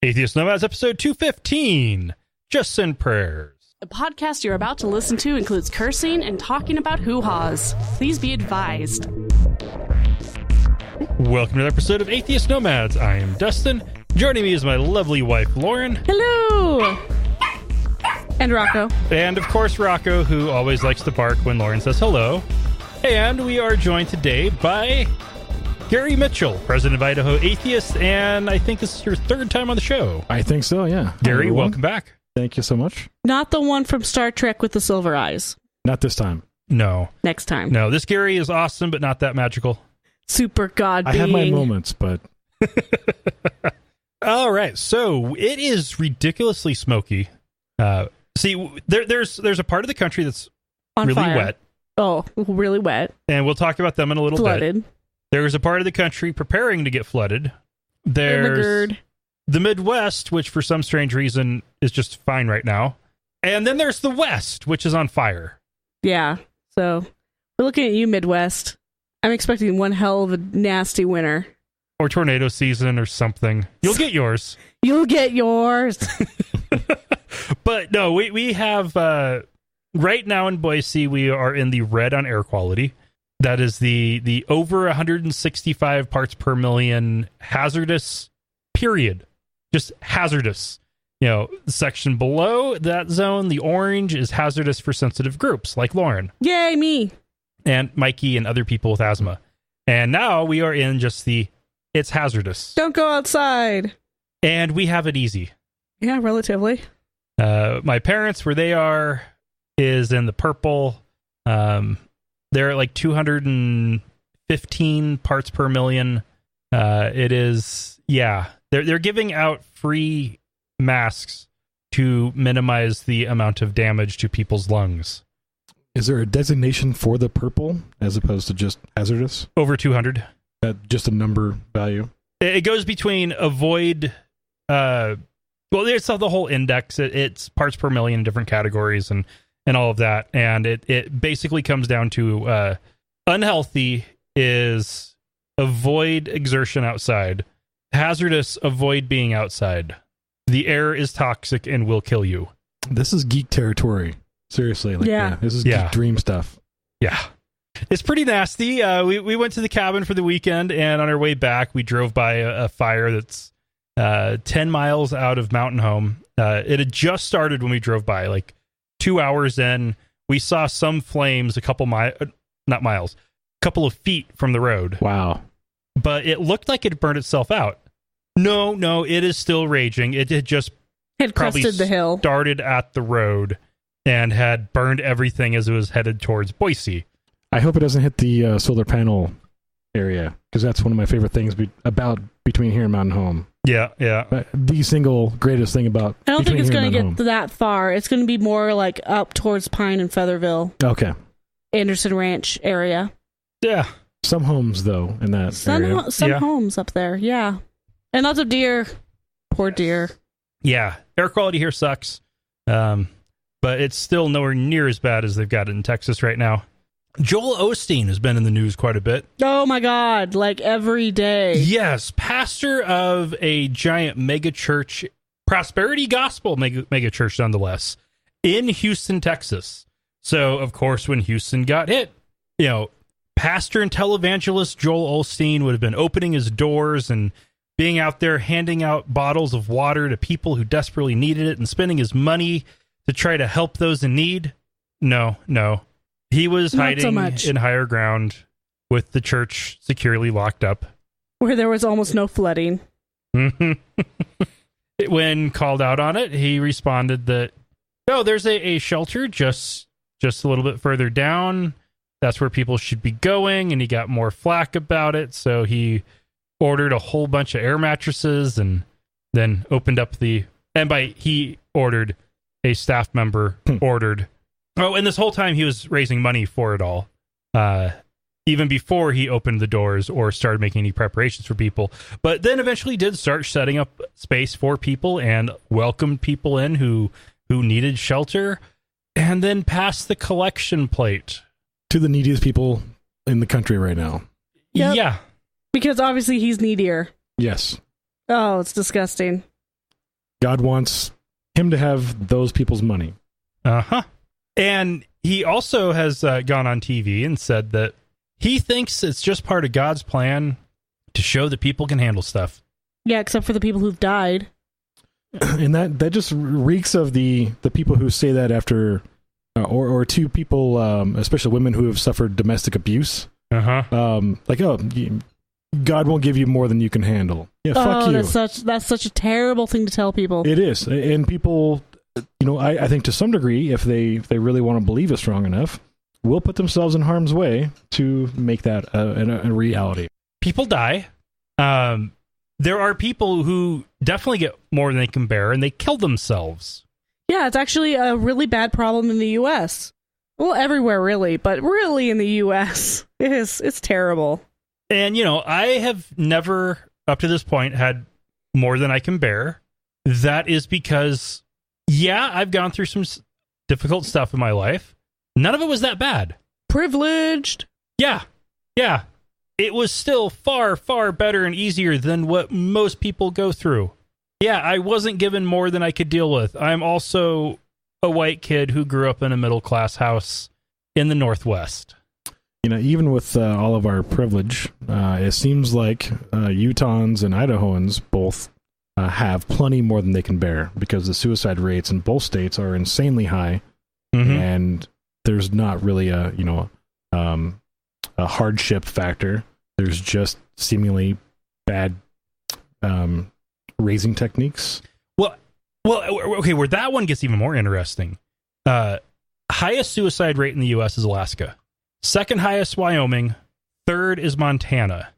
Atheist Nomads, episode 215, Just Send Prayers. The podcast you're about to listen to includes cursing and talking about hoo-haws. Please be advised. Welcome to the episode of Atheist Nomads. I am Dustin. Joining me is my lovely wife, Lauren. Hello! And Rocco. And, of course, Rocco, who always likes to bark when Lauren says hello. And we are joined today by Gary Mitchell, president of Idaho Atheists, and I think this is your third time on the show. I think so, yeah. Gary, welcome back. Thank you so much. Not the one from Star Trek with the silver eyes. Not this time. No. Next time. No, this Gary is awesome, but not that magical. Super god being. I have my moments, but... All right, so it is ridiculously smoky. See, there's a part of the country that's On really fire. wet. Oh, really wet. And we'll talk about them in a little Flooded. bit. There's a part of the country preparing to get flooded. There's the Midwest, which for some strange reason is just fine right now. And then there's the West, which is on fire. Yeah, so we're looking at you, Midwest. I'm expecting one hell of a nasty winter. Or tornado season or something. You'll get yours. You'll get yours. But no, we have, right now in Boise, we are in the red on air quality. That is the over 165 parts per million hazardous, period. Just hazardous. You know, the section below that zone, the orange, is hazardous for sensitive groups like Lauren. Yay, me. And Mikey and other people with asthma. And now we are in just it's hazardous. Don't go outside. And we have it easy. Yeah, relatively. My parents, where they are, is in the purple. They're at like 215 parts per million. It is, yeah. They're giving out free masks to minimize the amount of damage to people's lungs. Is there a designation for the purple as opposed to just hazardous? Over 200. Just a number value? It goes between avoid... well, it's the whole index. It's parts per million in different categories and all of that. And it basically comes down to unhealthy is avoid exertion outside. Hazardous, avoid being outside. The air is toxic and will kill you. This is geek territory. Seriously. Yeah. This is geek dream stuff. Yeah. It's pretty nasty. We went to the cabin for the weekend, and on our way back, we drove by a fire that's 10 miles out of Mountain Home. It had just started when we drove by, like 2 hours in. We saw some flames a couple couple of feet from the road. Wow. But it looked like it burned itself out. No, it is still raging. It had just Crested the hill. Started at the road and had burned everything as it was headed towards Boise. I hope it doesn't hit the solar panel area, because that's one of my favorite things about between here and Mountain Home. Yeah. The single greatest thing about I don't think it's going to get Home. that far. It's going to be more like up towards Pine and Featherville. Okay. Anderson Ranch area. Yeah. Some homes, though, in that area. Some homes up there, yeah. And lots of deer. Poor deer. Yeah. Air quality here sucks. But it's still nowhere near as bad as they've got it in Texas right now. Joel Osteen has been in the news quite a bit. Oh my God, like every day. Yes, pastor of a giant mega church, prosperity gospel mega church nonetheless, in Houston, Texas. So, of course, when Houston got hit, pastor and televangelist Joel Osteen would have been opening his doors and being out there handing out bottles of water to people who desperately needed it and spending his money to try to help those in need. No. He was hiding in higher ground with the church securely locked up. Where there was almost no flooding. When called out on it, he responded that, there's a shelter just a little bit further down. That's where people should be going. And he got more flack about it. So he ordered a whole bunch of air mattresses and then opened up he ordered, a staff member ordered. Oh, and this whole time he was raising money for it all, even before he opened the doors or started making any preparations for people. But then eventually did start setting up space for people and welcomed people in who needed shelter, and then passed the collection plate to the neediest people in the country right now. Yep. Yeah. Because obviously he's needier. Yes. Oh, it's disgusting. God wants him to have those people's money. Uh-huh. And he also has gone on TV and said that he thinks it's just part of God's plan to show that people can handle stuff. Yeah, except for the people who've died. And that just reeks of the people who say that after, or to people, especially women who have suffered domestic abuse. Uh-huh. Like, oh, God won't give you more than you can handle. Yeah, fuck you. That's such a terrible thing to tell people. It is. And people, I think to some degree, if they really want to believe it strong enough, will put themselves in harm's way to make that a reality. People die. There are people who definitely get more than they can bear, and they kill themselves. Yeah, it's actually a really bad problem in the U.S. Well, everywhere, really, but really in the U.S. It's terrible. And, I have never, up to this point, had more than I can bear. That is because, I've gone through some difficult stuff in my life. None of it was that bad. Privileged. Yeah. It was still far, far better and easier than what most people go through. Yeah, I wasn't given more than I could deal with. I'm also a white kid who grew up in a middle-class house in the Northwest. Even with all of our privilege, it seems like Utahns and Idahoans both have plenty more than they can bear, because the suicide rates in both states are insanely high, and there's not really a hardship factor. There's just seemingly bad raising techniques. Well, okay, where that one gets even more interesting. Highest suicide rate in the U.S. is Alaska. Second highest, Wyoming. Third is Montana.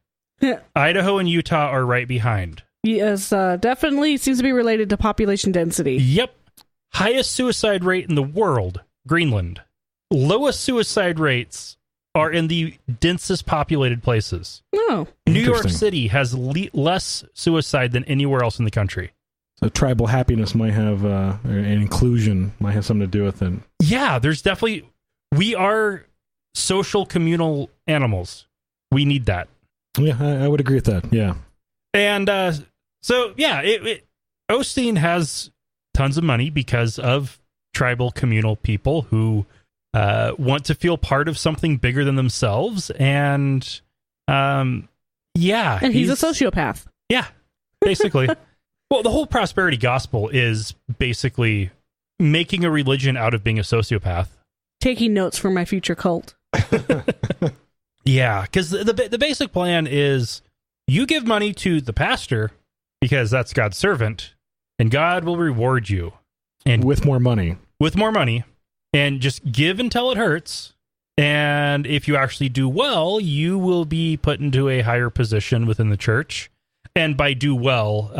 Idaho and Utah are right behind. Yes, definitely seems to be related to population density. Yep. Highest suicide rate in the world, Greenland. Lowest suicide rates are in the densest populated places. Oh. New York City has less suicide than anywhere else in the country. So tribal happiness might have, and inclusion might have something to do with it. Yeah, there's definitely... We are social communal animals. We need that. Yeah, I would agree with that, yeah. And Osteen has tons of money because of tribal communal people who want to feel part of something bigger than themselves. And he's a sociopath. Yeah, basically. Well, the whole prosperity gospel is basically making a religion out of being a sociopath. Taking notes for my future cult. Yeah, because the basic plan is you give money to the pastor because that's God's servant, and God will reward you. And with more money. With more money. And just give until it hurts. And if you actually do well, you will be put into a higher position within the church. And by do well,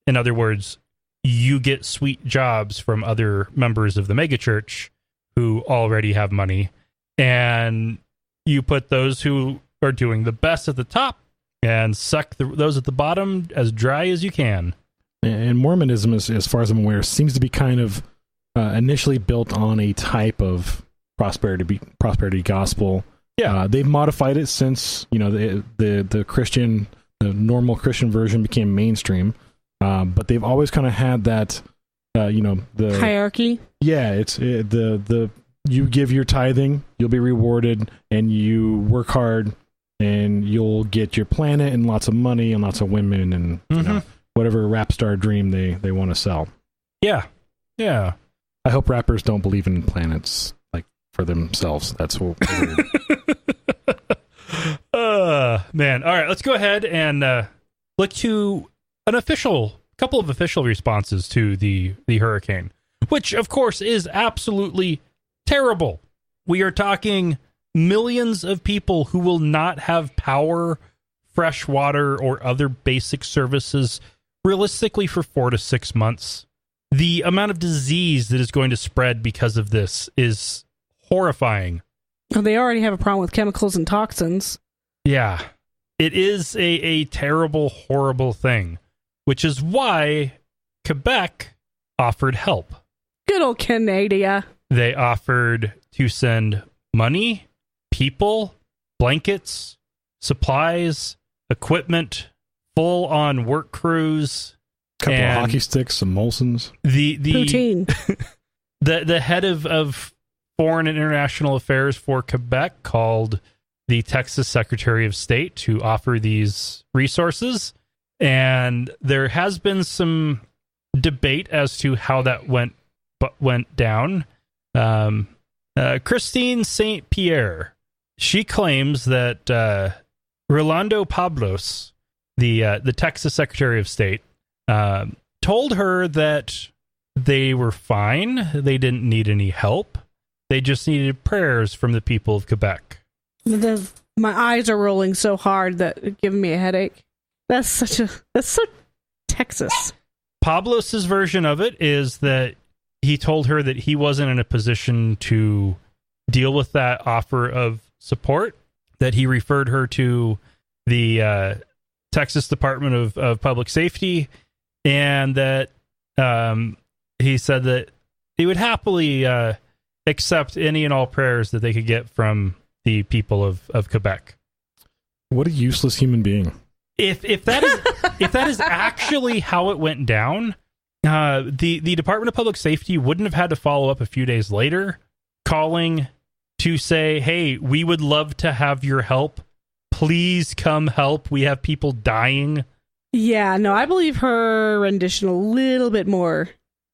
in other words, you get sweet jobs from other members of the megachurch who already have money. And you put those who are doing the best at the top and suck those at the bottom as dry as you can. And Mormonism, as far as I'm aware, seems to be kind of initially built on a type of prosperity gospel. Yeah, they've modified it since the Christian, the normal Christian version became mainstream. But they've always kind of had that, the hierarchy. Yeah, it's the you give your tithing, you'll be rewarded, and you work hard, and you'll get your planet and lots of money and lots of women and whatever rap star dream they want to sell. Yeah. I hope rappers don't believe in planets like for themselves. That's what weird. Man. All right, let's go ahead and look to couple of official responses to the hurricane, which of course is absolutely terrible. We are talking millions of people who will not have power, fresh water, or other basic services realistically for 4 to 6 months. The amount of disease that is going to spread because of this is horrifying. Well, they already have a problem with chemicals and toxins. Yeah. It is a terrible, horrible thing, which is why Quebec offered help. Good old Canada. They offered to send money, people, blankets, supplies, equipment, full-on work crews, Couple of hockey sticks, some Molsons. The Poutine. the head of Foreign and International Affairs for Quebec called the Texas Secretary of State to offer these resources, and there has been some debate as to how that went down. Christine St. Pierre, she claims that Rolando Pablos, the Texas Secretary of State, told her that they were fine. They didn't need any help. They just needed prayers from the people of Quebec. My eyes are rolling so hard that it's giving me a headache. That's so Texas. Pablos's version of it is that he told her that he wasn't in a position to deal with that offer of support, that he referred her to the Texas Department of Public Safety, and that he said that he would happily accept any and all prayers that they could get from the people of Quebec. What a useless human being. If that is actually how it went down, the Department of Public Safety wouldn't have had to follow up a few days later, calling to say, "Hey, we would love to have your help. Please come help. We have people dying." Yeah, no, I believe her rendition a little bit more,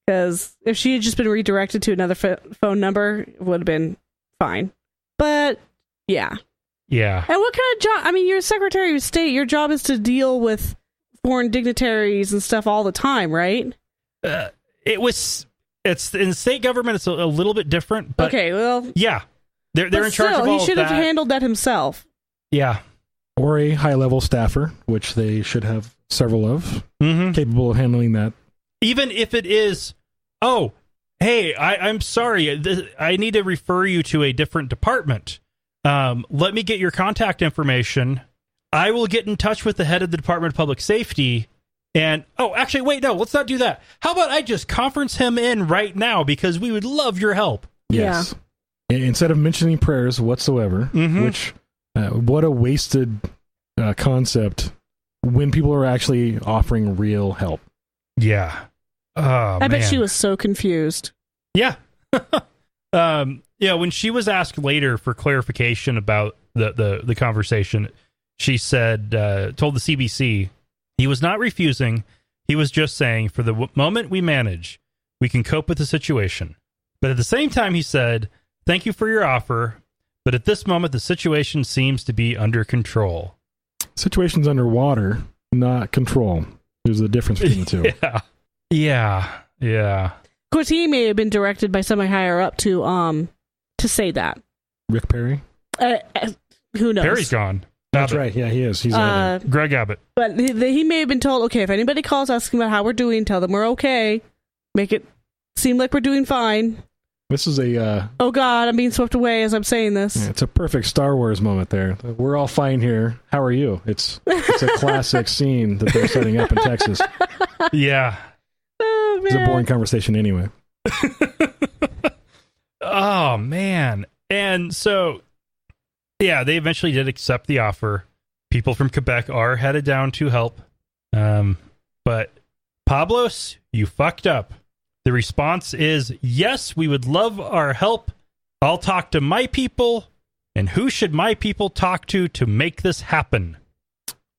because if she had just been redirected to another phone number, it would have been fine. But yeah. Yeah. And what kind of job? I mean, you're Secretary of State. Your job is to deal with foreign dignitaries and stuff all the time, right? It's in state government. It's a little bit different. But okay, well, yeah, they're in charge of all of that. He should have handled that himself. Yeah, or a high-level staffer, which they should have several of, capable of handling that. Even if it is, oh, hey, I'm sorry, I need to refer you to a different department. Let me get your contact information. I will get in touch with the head of the Department of Public Safety. And, oh, actually, wait, no, let's not do that. How about I just conference him in right now, because we would love your help. Yes. Yeah. Instead of mentioning prayers whatsoever, which, what a wasted concept when people are actually offering real help. Yeah. I bet she was so confused. Yeah. Yeah, when she was asked later for clarification about the conversation, she said, told the CBC, he was not refusing. He was just saying, for the moment we manage, we can cope with the situation. But at the same time, he said, thank you for your offer, but at this moment, the situation seems to be under control. Situation's underwater, not control. There's a difference between the two. Yeah. Of course, he may have been directed by somebody higher up to say that. Rick Perry? Who knows? Perry's gone. That's right. Yeah, he is. He's Greg Abbott. But he may have been told, okay, if anybody calls asking about how we're doing, tell them we're okay. Make it seem like we're doing fine. This is a... oh, God, I'm being swept away as I'm saying this. Yeah, it's a perfect Star Wars moment there. We're all fine here. How are you? It's a classic scene that they're setting up in Texas. Yeah. Oh, man. It's a boring conversation anyway. Oh, man. And so, yeah, they eventually did accept the offer. People from Quebec are headed down to help. But Pablos, you fucked up. The response is, yes, we would love our help. I'll talk to my people. And who should my people talk to make this happen?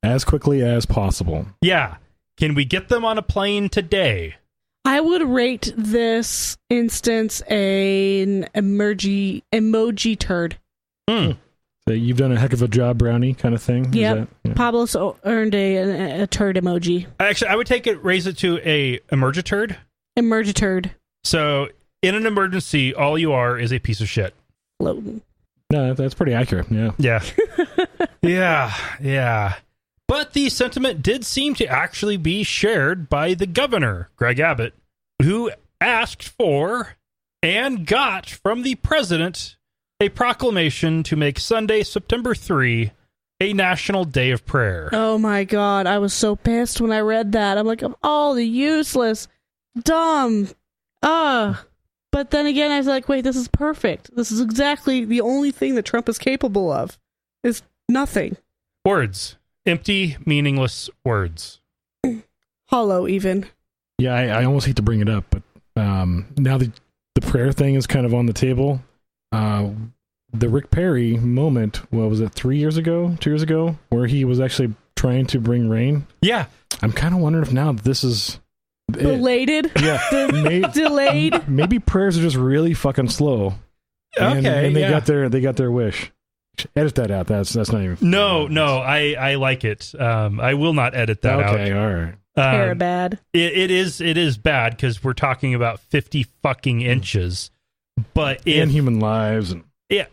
As quickly as possible. Yeah. Can we get them on a plane today? I would rate this instance an emoji turd. So you've done a heck of a job, Brownie, kind of thing? Yep. Yeah. Pablo's earned a turd emoji. Actually, I would raise it to a emergiturd. Emergiturd. So, in an emergency, all you are is a piece of shit. Floating. No, that's pretty accurate, yeah. Yeah. But the sentiment did seem to actually be shared by the governor, Greg Abbott, who asked for and got from the president a proclamation to make Sunday, September 3, a national day of prayer. Oh my God, I was so pissed when I read that. I'm like, of all the useless, dumb, But then again, I was like, wait, this is perfect. This is exactly the only thing that Trump is capable of. Is nothing. Words. Empty, meaningless words. Hollow, even. Yeah, I almost hate to bring it up, but now the prayer thing is kind of on the table. The Rick Perry moment, what was it, 2 years ago, where he was actually trying to bring rain? Yeah. I'm kind of wondering if now this is... Belated? Yeah. Delayed? Maybe prayers are just really fucking slow. And they got their wish. Edit that out. That's not even... No, I like it. I will not edit that out. Okay, all right. Hair bad. It is bad because we're talking about 50 fucking inches. But and human lives.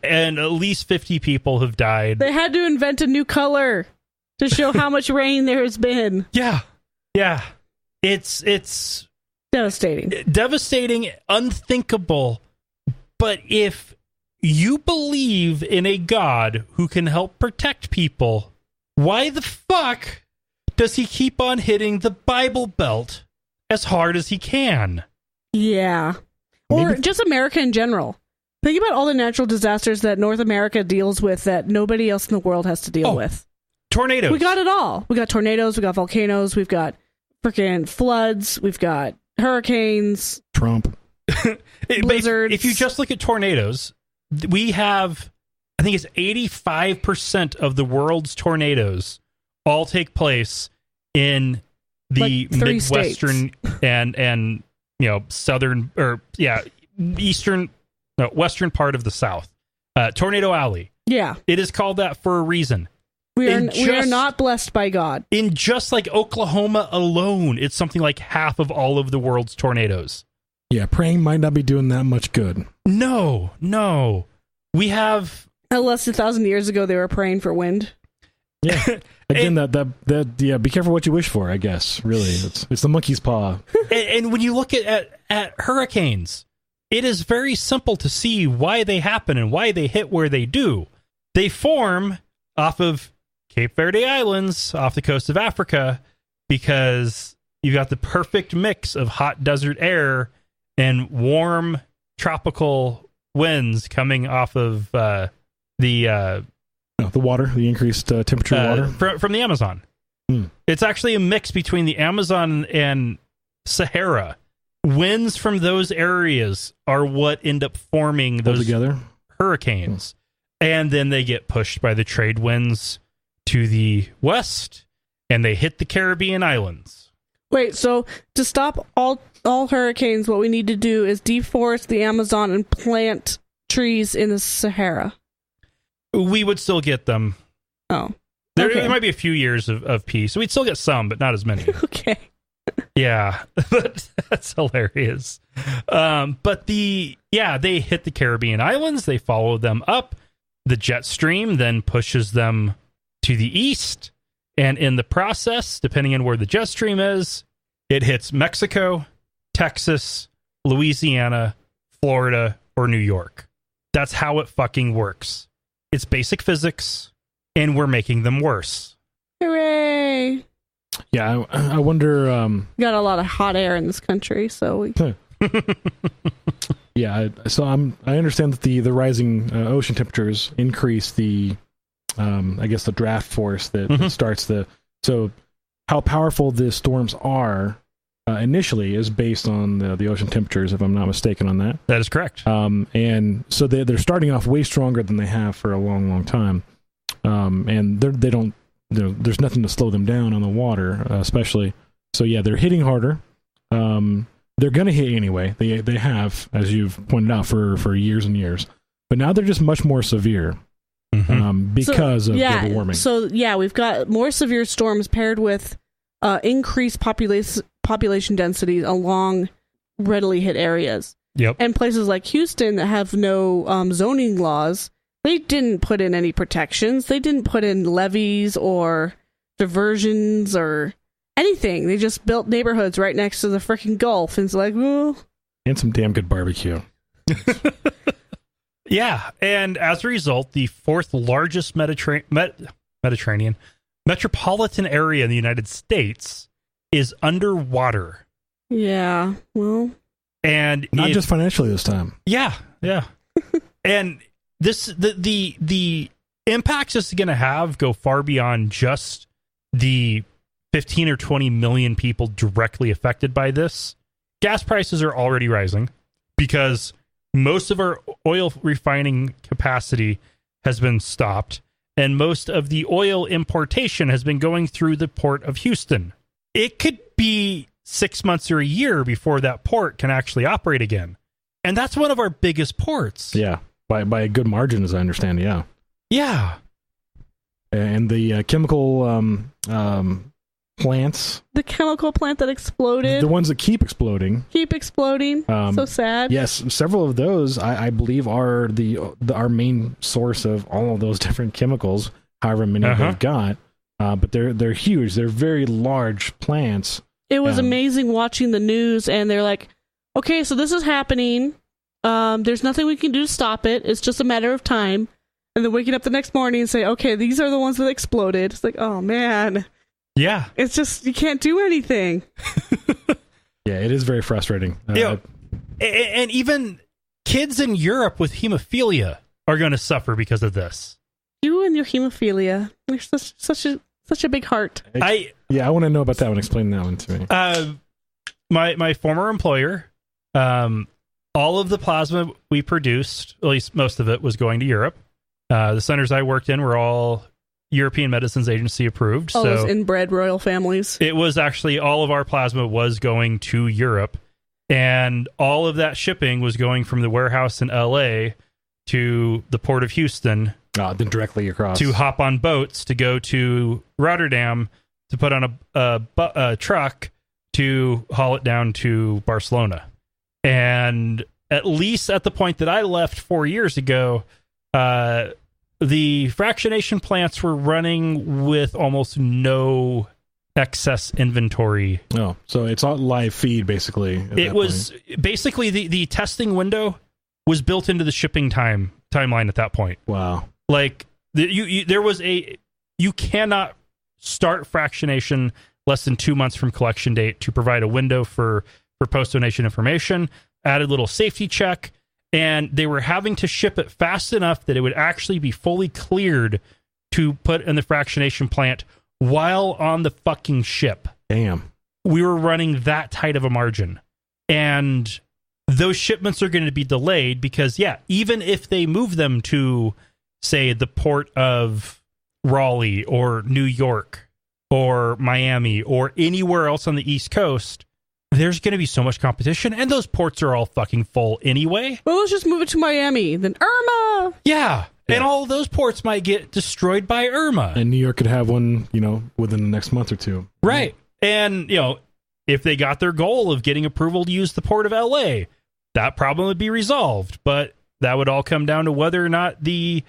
And at least 50 people have died. They had to invent a new color to show how much rain there has been. Yeah. It's devastating, unthinkable. But if you believe in a God who can help protect people, why the fuck does he keep on hitting the Bible Belt as hard as he can? Yeah. Or just America in general. Think about all the natural disasters that North America deals with that nobody else in the world has to deal with. Tornadoes. We got it all. We got tornadoes, we got volcanoes, we've got freaking floods, we've got hurricanes. Trump. Blizzards. If you just look at tornadoes, we have, I think it's 85% of the world's tornadoes all take place in the Midwestern and southern western part of the South. Tornado Alley. Yeah. It is called that for a reason. We are not blessed by God. In just like Oklahoma alone, it's something like half of all of the world's tornadoes. Yeah, praying might not be doing that much good. No. We have... Unless 1,000 years ago they were praying for wind. Yeah. Again, be careful what you wish for, I guess. Really, it's the monkey's paw. And when you look at hurricanes, it is very simple to see why they happen and why they hit where they do. They form off of Cape Verde Islands, off the coast of Africa, because you got the perfect mix of hot desert air and warm tropical winds coming off of the water, the increased temperature water from the Amazon. It's actually a mix between the Amazon and Sahara. Winds from those areas are what end up forming those together hurricanes. And then they get pushed by the trade winds to the west, and they hit the Caribbean islands. Wait, so to stop all hurricanes, what we need to do is deforest the Amazon and plant trees in the Sahara. We would still get them. Oh. There might be a few years of peace. We'd still get some, but not as many. Okay. Yeah, that's hilarious. But they hit the Caribbean islands. They follow them up. The jet stream then pushes them to the east. And in the process, depending on where the jet stream is, it hits Mexico, Texas, Louisiana, Florida, or New York. That's how it fucking works. It's basic physics, and we're making them worse. Hooray! Yeah, I wonder... We got a lot of hot air in this country, so we... Yeah, so I understand that the rising ocean temperatures increase the, I guess, the draft force that starts the... So how powerful the storms are initially is based on the ocean temperatures, if I'm not mistaken on that. That is correct. And so they're starting off way stronger than they have for a long, long time. And they don't... there's nothing to slow them down on the water, especially. So yeah, they're hitting harder. They're going to hit anyway. They have, as you've pointed out, for years and years. But now they're just much more severe because of global warming. So yeah, we've got more severe storms paired with increased population density along readily hit areas. Yep. And places like Houston that have no zoning laws, they didn't put in any protections. They didn't put in levees or diversions or anything. They just built neighborhoods right next to the freaking Gulf. And it's like, well... And some damn good barbecue. Yeah. And as a result, the fourth largest Mediterranean metropolitan area in the United States is underwater. Yeah. Well... And not just financially this time. Yeah. And the impacts this is going to have go far beyond just the 15 or 20 million people directly affected by this. Gas prices are already rising because most of our oil refining capacity has been stopped, and most of the oil importation has been going through the port of Houston. It could be 6 months or a year before that port can actually operate again. And that's one of our biggest ports. Yeah, by a good margin, as I understand, yeah. Yeah. And the chemical plants. The chemical plant that exploded. The ones that keep exploding. So sad. Yes, several of those, I believe, are our main source of all of those different chemicals, however many they've got. But they're huge. They're very large plants. It was amazing watching the news, and they're like, okay, so this is happening. There's nothing we can do to stop it. It's just a matter of time. And then waking up the next morning and say, okay, these are the ones that exploded. It's like, oh, man. Yeah. It's just, you can't do anything. Yeah, it is very frustrating. And even kids in Europe with hemophilia are going to suffer because of this. You and your hemophilia. You're such a big heart. I want to know about that one. Explain that one to me. My former employer, all of the plasma we produced, at least most of it, was going to Europe. The centers I worked in were all European Medicines Agency approved. All so those inbred royal families. It was actually all of our plasma was going to Europe, and all of that shipping was going from the warehouse in LA to the port of Houston. Then directly across. To hop on boats to go to Rotterdam to put on a truck to haul it down to Barcelona. And at least at the point that I left 4 years ago, the fractionation plants were running with almost no excess inventory. Oh, so it's all live feed, basically. It was basically the testing window was built into the shipping timeline at that point. Wow. Like you cannot start fractionation less than 2 months from collection date to provide a window for post-donation information, added little safety check, and they were having to ship it fast enough that it would actually be fully cleared to put in the fractionation plant while on the fucking ship. Damn. We were running that tight of a margin. And those shipments are going to be delayed because, even if they move them to, say, the port of Raleigh or New York or Miami or anywhere else on the East Coast, there's going to be so much competition, and those ports are all fucking full anyway. Well, let's just move it to Miami, then Irma. Yeah. And all of those ports might get destroyed by Irma. And New York could have one, within the next month or two. Right. And, if they got their goal of getting approval to use the port of LA, that problem would be resolved. But that would all come down to whether or not the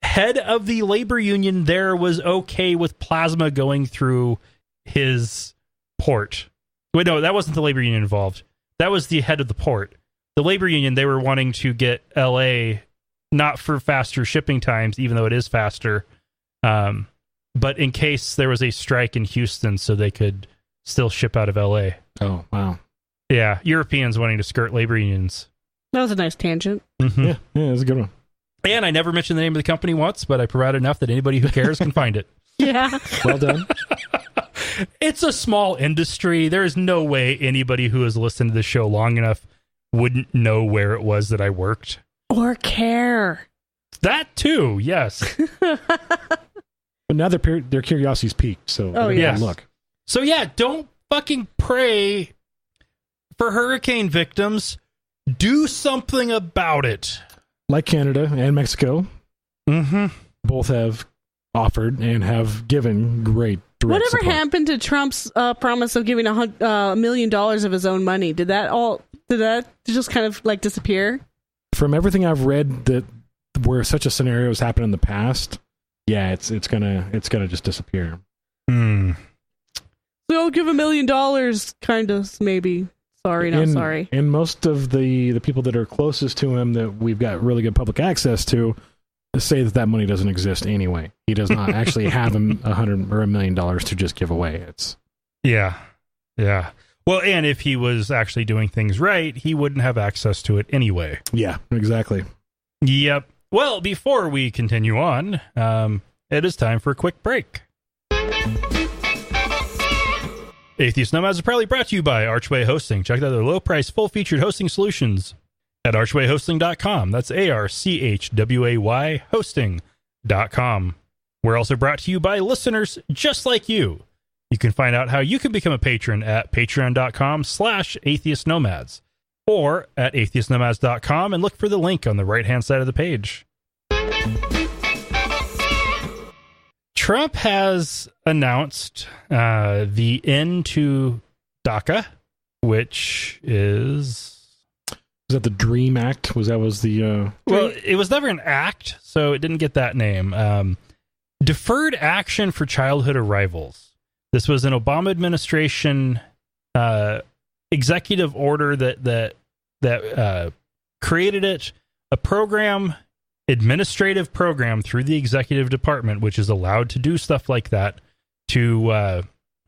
head of the labor union there was okay with plasma going through his port. Wait, no, that wasn't the labor union involved. That was the head of the port. The labor union, they were wanting to get LA not for faster shipping times, even though it is faster, but in case there was a strike in Houston so they could still ship out of LA. Oh, wow. Yeah, Europeans wanting to skirt labor unions. That was a nice tangent. Mm-hmm. Yeah, that's a good one. And I never mentioned the name of the company once, but I provided enough that anybody who cares can find it. Yeah. Well done. It's a small industry. There is no way anybody who has listened to this show long enough wouldn't know where it was that I worked. Or care. That too, yes. But now their curiosity's peaked, so yes. Look. So don't fucking pray for hurricane victims. Do something about it. Like Canada and Mexico, both have offered and have given great direct Whatever support. happened to Trump's promise of giving $1 million of his own money? Did that just kind of like disappear? From everything I've read, that where such a scenario has happened in the past, it's gonna just disappear. So I'll give $1 million, kind of, maybe. Sorry, not sorry. And most of the people that are closest to him that we've got really good public access to say that money doesn't exist anyway. He does not actually have $100 or $1 million to just give away. Yeah. Well, and if he was actually doing things right, he wouldn't have access to it anyway. Yeah, exactly. Yep. Well, before we continue on, it is time for a quick break. Atheist Nomads is proudly brought to you by Archway Hosting. Check out their low-price, full-featured hosting solutions at archwayhosting.com. That's ARCHWAY hosting.com. We're also brought to you by listeners just like you. You can find out how you can become a patron at patreon.com/atheistnomads or at atheistnomads.com and look for the link on the right-hand side of the page. Trump has announced the end to DACA, which is that the Dream Act? Was the well, it was never an act, so it didn't get that name. Deferred Action for Childhood Arrivals. This was an Obama administration executive order that created it, a program, administrative program through the executive department, which is allowed to do stuff like that, to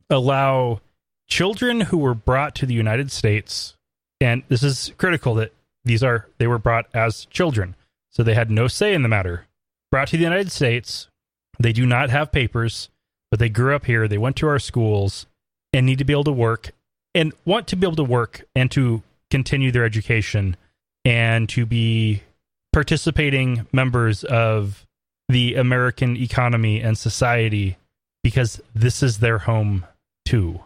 allow children who were brought to the United States, and this is critical that they were brought as children, so they had no say in the matter. Brought to the United States, they do not have papers, but they grew up here, they went to our schools, and need to be able to work, and want to be able to work, and to continue their education, and to be participating members of the American economy and society, because this is their home too.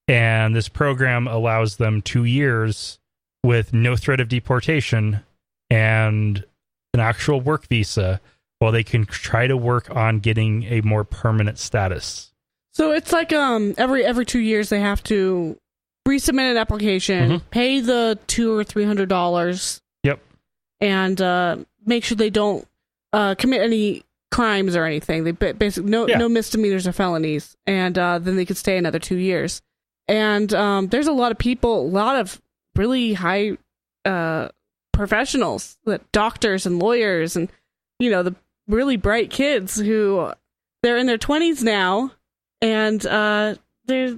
And this program allows them 2 years with no threat of deportation and an actual work visa while they can try to work on getting a more permanent status. So it's like every 2 years they have to resubmit an application, pay the $200 or $300. Yep. And make sure they don't commit any crimes or anything. They basically no misdemeanors or felonies, and then they could stay another 2 years. And there's a lot of people, a lot of really high professionals, doctors and lawyers, and the really bright kids who they're in their 20s now, and they're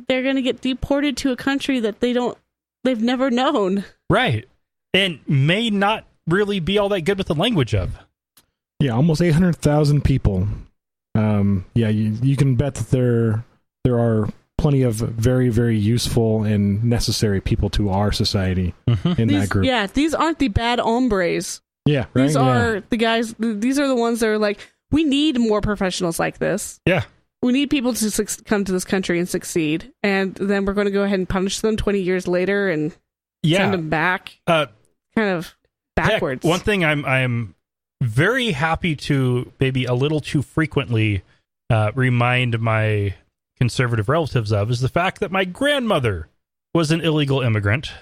going to get deported to a country that they've never known. Right, and may not really be all that good with the language of. Yeah, almost 800,000 people. You can bet that there are plenty of very, very useful and necessary people to our society in that group. Yeah, these aren't the bad hombres. Yeah, right? These are the guys, these are the ones that are like, we need more professionals like this. Yeah. We need people to come to this country and succeed. And then we're going to go ahead and punish them 20 years later and send them back. Kind of backwards. Heck, one thing I'm very happy to maybe a little too frequently remind my conservative relatives of is the fact that my grandmother was an illegal immigrant.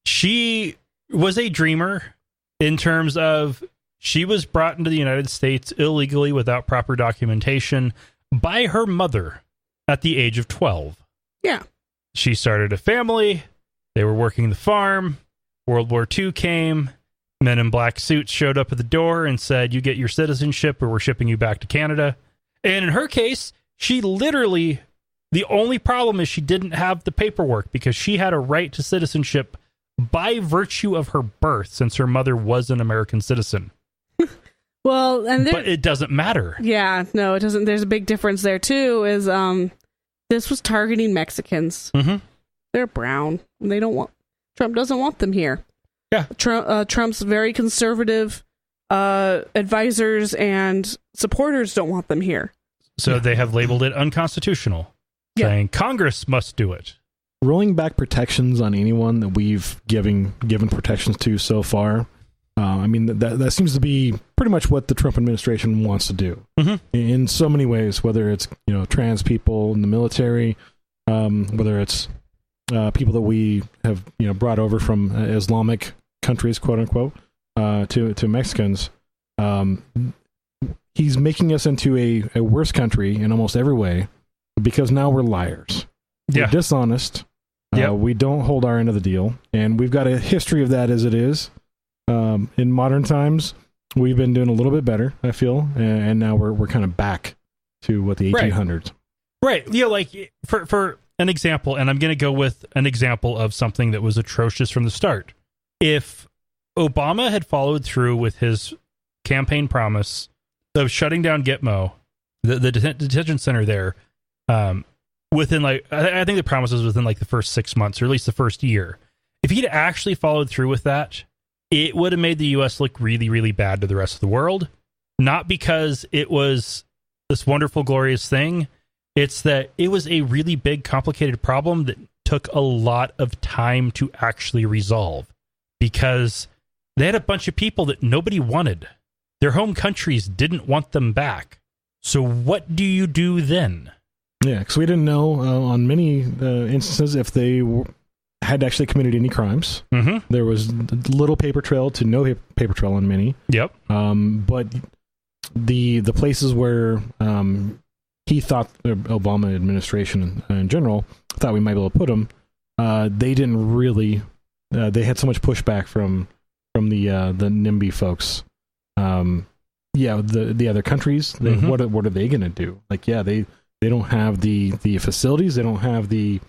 She was a dreamer in terms of she was brought into the United States illegally without proper documentation by her mother at the age of 12. Yeah. She started a family. They were working the farm. World War II came. Men in black suits showed up at the door and said, you get your citizenship or we're shipping you back to Canada. And in her case, she literally, the only problem is she didn't have the paperwork because she had a right to citizenship by virtue of her birth since her mother was an American citizen. Well, but it doesn't matter. Yeah, no, it doesn't. There's a big difference there too, is this was targeting Mexicans. They're brown. Trump doesn't want them here. Yeah. Trump's very conservative advisors and supporters don't want them here. So they have labeled it unconstitutional, saying Congress must do it. Rolling back protections on anyone that we've given protections to so far, that seems to be pretty much what the Trump administration wants to do in so many ways, whether it's trans people in the military, whether it's people that we have brought over from Islamic countries, quote unquote, to Mexicans. He's making us into a worse country in almost every way because now we're liars. We're dishonest. We don't hold our end of the deal, and we've got a history of that as it is. In modern times, we've been doing a little bit better, I feel, and now we're kind of back to what the 1800s. Right. Yeah, like for an example, and I'm going to go with an example of something that was atrocious from the start. If Obama had followed through with his campaign promise of shutting down Gitmo, the detention center there, within I think the promise was within the first 6 months, or at least the first year. If he'd actually followed through with that, it would have made the U.S. look really, really bad to the rest of the world. Not because it was this wonderful, glorious thing. It's that it was a really big, complicated problem that took a lot of time to actually resolve, because they had a bunch of people that nobody wanted. Their home countries didn't want them back. So what do you do then? Yeah, because we didn't know on many instances if they had actually committed any crimes. Mm-hmm. There was little paper trail to no paper trail on many. Yep. But the places where he thought the Obama administration in general thought we might be able to put them, they didn't really. They had so much pushback from the NIMBY folks. The other countries. What are they going to do? They don't have the facilities. They don't have the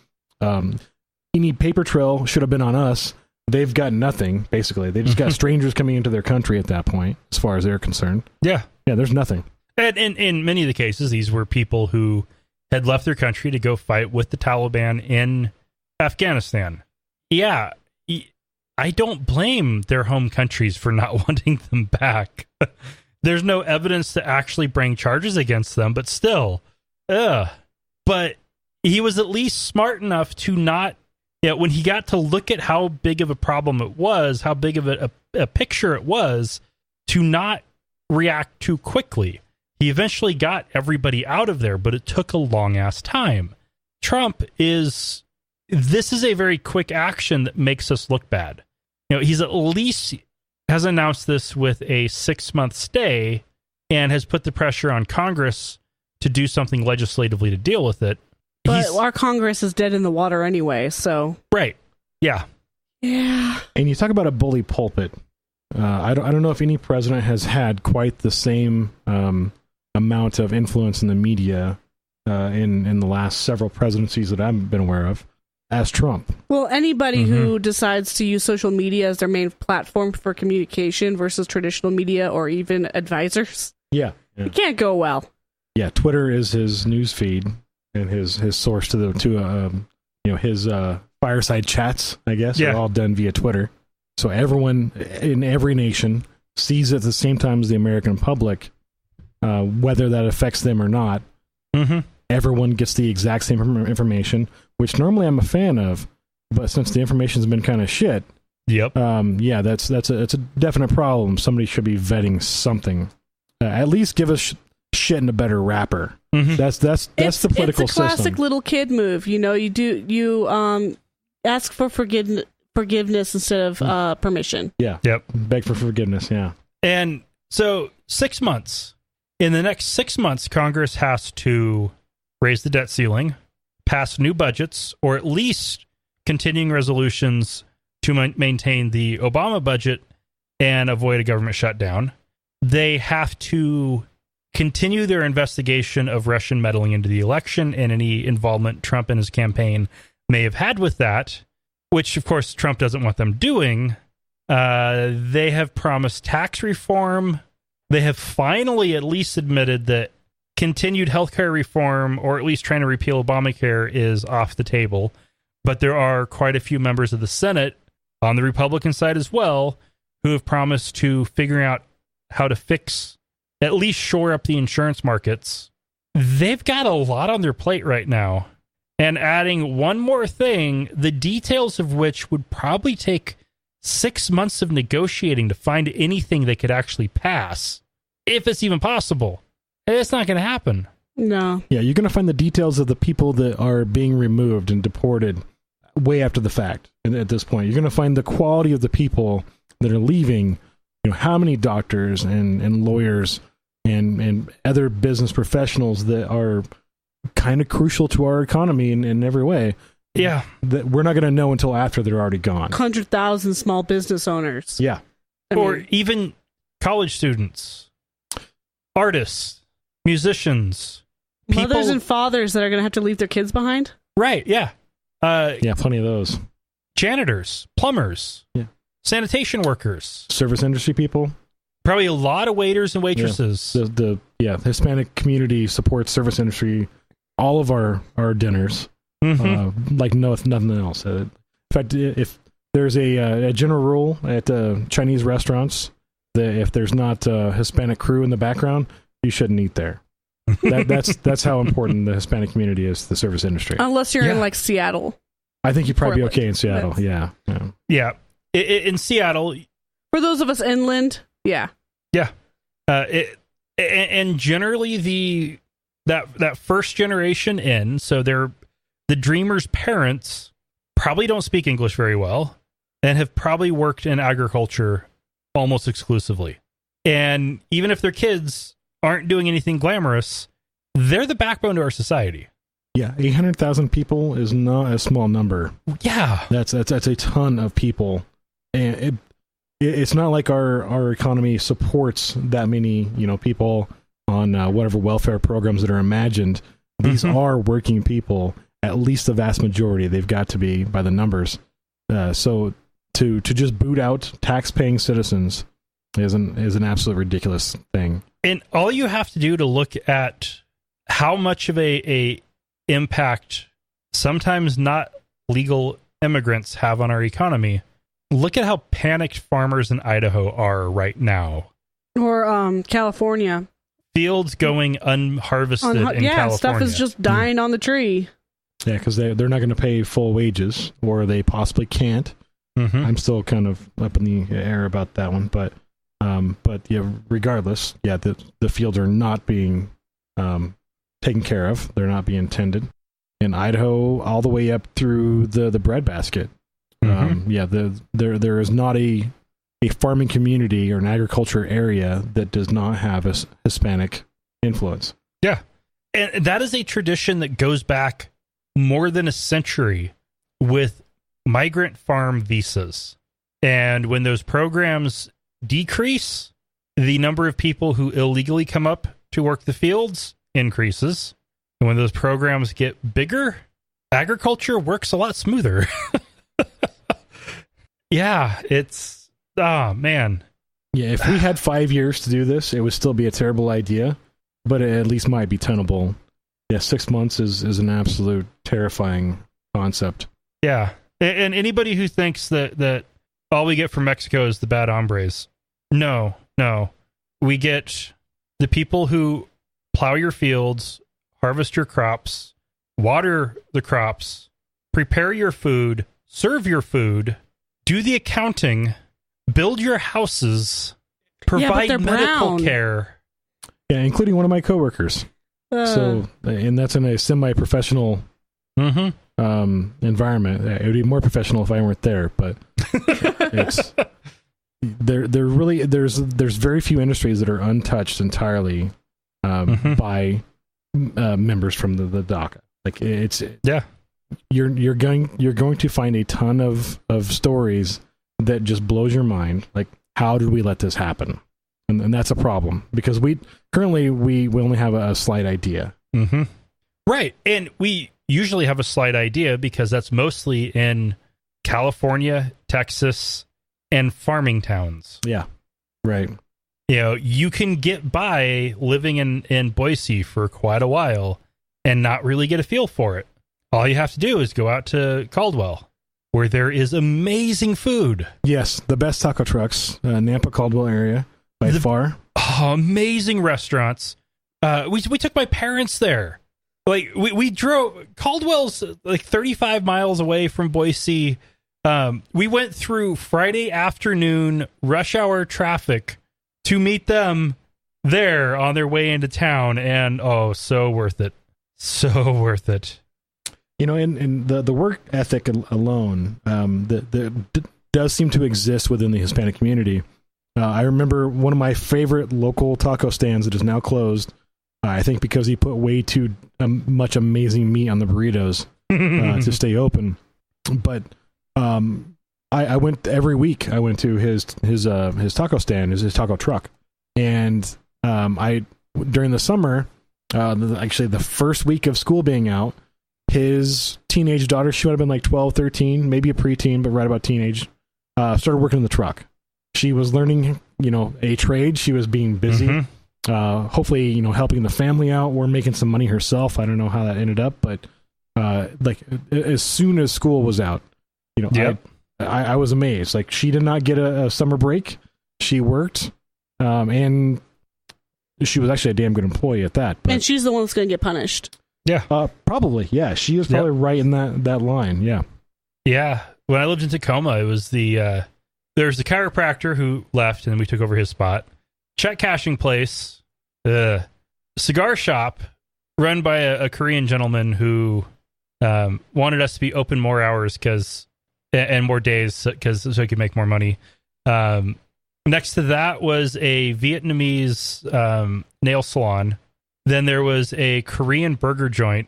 any paper trail should have been on us. They've got nothing, basically. They just got strangers coming into their country at that point, as far as they're concerned. Yeah, there's nothing. And in many of the cases, these were people who had left their country to go fight with the Taliban in Afghanistan. Yeah, I don't blame their home countries for not wanting them back. There's no evidence to actually bring charges against them, but still, But he was at least smart enough to not, when he got to look at how big of a problem it was, how big of a picture it was, to not react too quickly. He eventually got everybody out of there, but it took a long-ass time. This is a very quick action that makes us look bad. He's at least has announced this with a 6-month stay and has put the pressure on Congress to do something legislatively to deal with it. But our Congress is dead in the water anyway, so... Right. Yeah. Yeah. And you talk about a bully pulpit. I don't know if any president has had quite the same amount of influence in the media in the last several presidencies that I've been aware of as Trump. Well, anybody who decides to use social media as their main platform for communication versus traditional media or even advisors, it can't go well. Yeah, Twitter is his news feed and his source to his fireside chats, I guess, are all done via Twitter. So everyone in every nation sees it at the same time as the American public, whether that affects them or not. Mm-hmm. Everyone gets the exact same information, which normally I'm a fan of, but since the information's been kind of shit, that's a definite problem. Somebody should be vetting something. At least give us shit in a better wrapper. Mm-hmm. That's the political system. It's a classic little kid move. You ask for forgiveness instead of permission. Yeah. Yep. Beg for forgiveness. Yeah. And so 6 months. In the next 6 months, Congress has to raise the debt ceiling, pass new budgets, or at least continuing resolutions to maintain the Obama budget and avoid a government shutdown. They have to continue their investigation of Russian meddling into the election and any involvement Trump and his campaign may have had with that, which, of course, Trump doesn't want them doing. They have promised tax reform. They have finally at least admitted that continued healthcare reform, or at least trying to repeal Obamacare, is off the table. But there are quite a few members of the Senate on the Republican side as well who have promised to figure out how to fix, at least shore up the insurance markets. They've got a lot on their plate right now. And adding one more thing, the details of which would probably take 6 months of negotiating to find anything they could actually pass, if it's even possible. It's not going to happen. No. Yeah, you're going to find the details of the people that are being removed and deported way after the fact. And at this point, you're going to find the quality of the people that are leaving. How many doctors and lawyers and other business professionals that are kind of crucial to our economy in every way. Yeah. That we're not going to know until after they're already gone. 100,000 small business owners. Yeah. Or even college students, artists, musicians, mothers and fathers that are going to have to leave their kids behind. Right. Yeah. Plenty of those. Janitors, plumbers, sanitation workers, service industry people. Probably a lot of waiters and waitresses. The Hispanic community supports service industry all of our dinners, like nothing else. In fact, if there's a general rule at Chinese restaurants that if there's not a Hispanic crew in the background, you shouldn't eat there. That's how important the Hispanic community is to the service industry. Unless you're in like Seattle. I think you'd probably be okay in Seattle. Yeah. In Seattle, for those of us inland, yeah. And generally that first generation in, so they're the dreamers' parents probably don't speak English very well and have probably worked in agriculture almost exclusively. And even if their kids aren't doing anything glamorous, they're the backbone to our society. Yeah, 800,000 people is not a small number. Yeah, that's a ton of people, and it's not like our economy supports that many people on whatever welfare programs that are imagined. These are working people, at least the vast majority. They've got to be by the numbers. So to just boot out tax-paying citizens is an absolute ridiculous thing. And all you have to do to look at how much of a impact sometimes not legal immigrants have on our economy. Look at how panicked farmers in Idaho are right now. Or California. Fields going unharvested in California. Stuff is just dying on the tree. Yeah, because they're not going to pay full wages, or they possibly can't. I'm still kind of up in the air about that one, but yeah, regardless, the fields are not being taken care of. They're not being tended. In Idaho, all the way up through the breadbasket. There is not a farming community or an agriculture area that does not have a Hispanic influence. Yeah. And that is a tradition that goes back more than a century with migrant farm visas. And when those programs decrease, the number of people who illegally come up to work the fields increases. And when those programs get bigger, agriculture works a lot smoother. Yeah, it's... Oh, man. Yeah, if we had 5 years to do this, it would still be a terrible idea, but it at least might be tenable. Yeah, 6 months is an absolute terrifying concept. Yeah, and anybody who thinks that all we get from Mexico is the bad hombres, no. We get the people who plow your fields, harvest your crops, water the crops, prepare your food, serve your food, do the accounting, build your houses, provide medical care. Yeah, including one of my coworkers. And that's in a semi-professional environment. It would be more professional if I weren't there, but it's there's very few industries that are untouched entirely by members from the DACA. Like you're going to find a ton of stories that just blows your mind. Like, how did we let this happen? And that's a problem, because we only have a slight idea. Right. And we usually have a slight idea because that's mostly in California, Texas, and farming towns. Yeah. Right. You can get by living in Boise for quite a while and not really get a feel for it. All you have to do is go out to Caldwell, where there is amazing food. Yes, the best taco trucks, Nampa Caldwell area by far. Oh, amazing restaurants. We took my parents there. Like we drove. Caldwell's like 35 miles away from Boise. We went through Friday afternoon rush hour traffic to meet them there on their way into town, and so worth it. So worth it. And the work ethic alone that does seem to exist within the Hispanic community. I remember one of my favorite local taco stands that is now closed. I think because he put way too much amazing meat on the burritos to stay open. But I went every week. I went to his taco stand, his taco truck, and during the summer, actually the first week of school being out, his teenage daughter, she would have been like 12, 13, maybe a preteen, but right about teenage, started working in the truck. She was learning, a trade. She was being busy. hopefully, helping the family out or making some money herself. I don't know how that ended up, but like as soon as school was out, Yep. I was amazed. Like, she did not get a summer break. She worked, and she was actually a damn good employee at that. But, And she's the one that's going to get punished. Yeah. probably. Yeah, she is probably right in that line. Yeah. Yeah. When I lived in Tacoma, it was there's the chiropractor who left and we took over his spot. Check cashing place, cigar shop run by a Korean gentleman who wanted us to be open more hours and more days so he could make more money. Next to that was a Vietnamese nail salon. Then there was a Korean burger joint,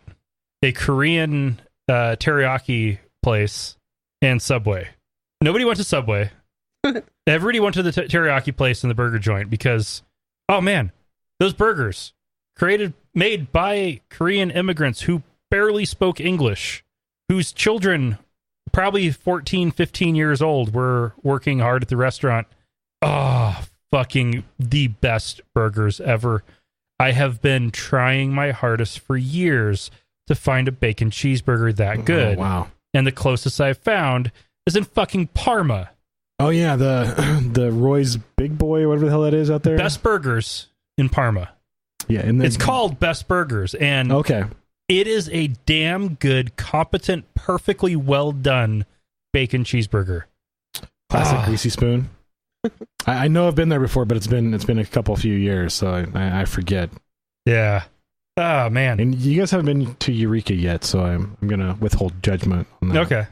a Korean teriyaki place, and Subway. Nobody went to Subway. Everybody went to the teriyaki place and the burger joint because, oh man, those burgers made by Korean immigrants who barely spoke English, whose children, probably 14, 15 years old, were working hard at the restaurant. Oh, fucking the best burgers ever. I have been trying my hardest for years to find a bacon cheeseburger that good. Oh, wow. And the closest I've found is in fucking Parma. Oh yeah, the Roy's Big Boy, or whatever the hell that is out there. Best Burgers in Parma. Yeah, and It's called Best Burgers, and okay. it is a damn good, competent, perfectly well done bacon cheeseburger. Classic greasy spoon. I know I've been there before, but it's been a few years, so I forget. Yeah. Oh man. And you guys haven't been to Eureka yet, so I'm gonna withhold judgment on that. Okay.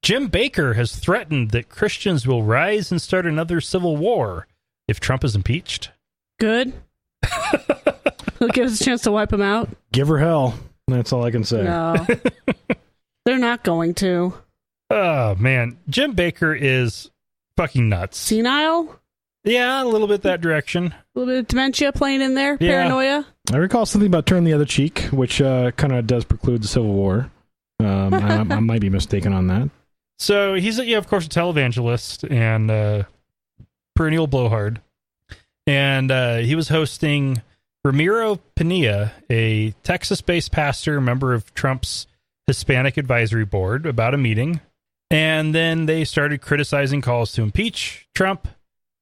Jim Baker has threatened that Christians will rise and start another civil war if Trump is impeached. Good. He'll give us a chance to wipe him out. Give her hell. That's all I can say. No. They're not going to. Oh man. Jim Baker is fucking nuts. Senile? Yeah, a little bit that direction. A little bit of dementia playing in there? Yeah. Paranoia? I recall something about turn the other cheek, which kind of does preclude the Civil War. I might be mistaken on that. So he's, of course, a televangelist and perennial blowhard. And he was hosting Ramiro Pinilla, a Texas-based pastor, member of Trump's Hispanic Advisory Board, about a meeting. And then they started criticizing calls to impeach Trump.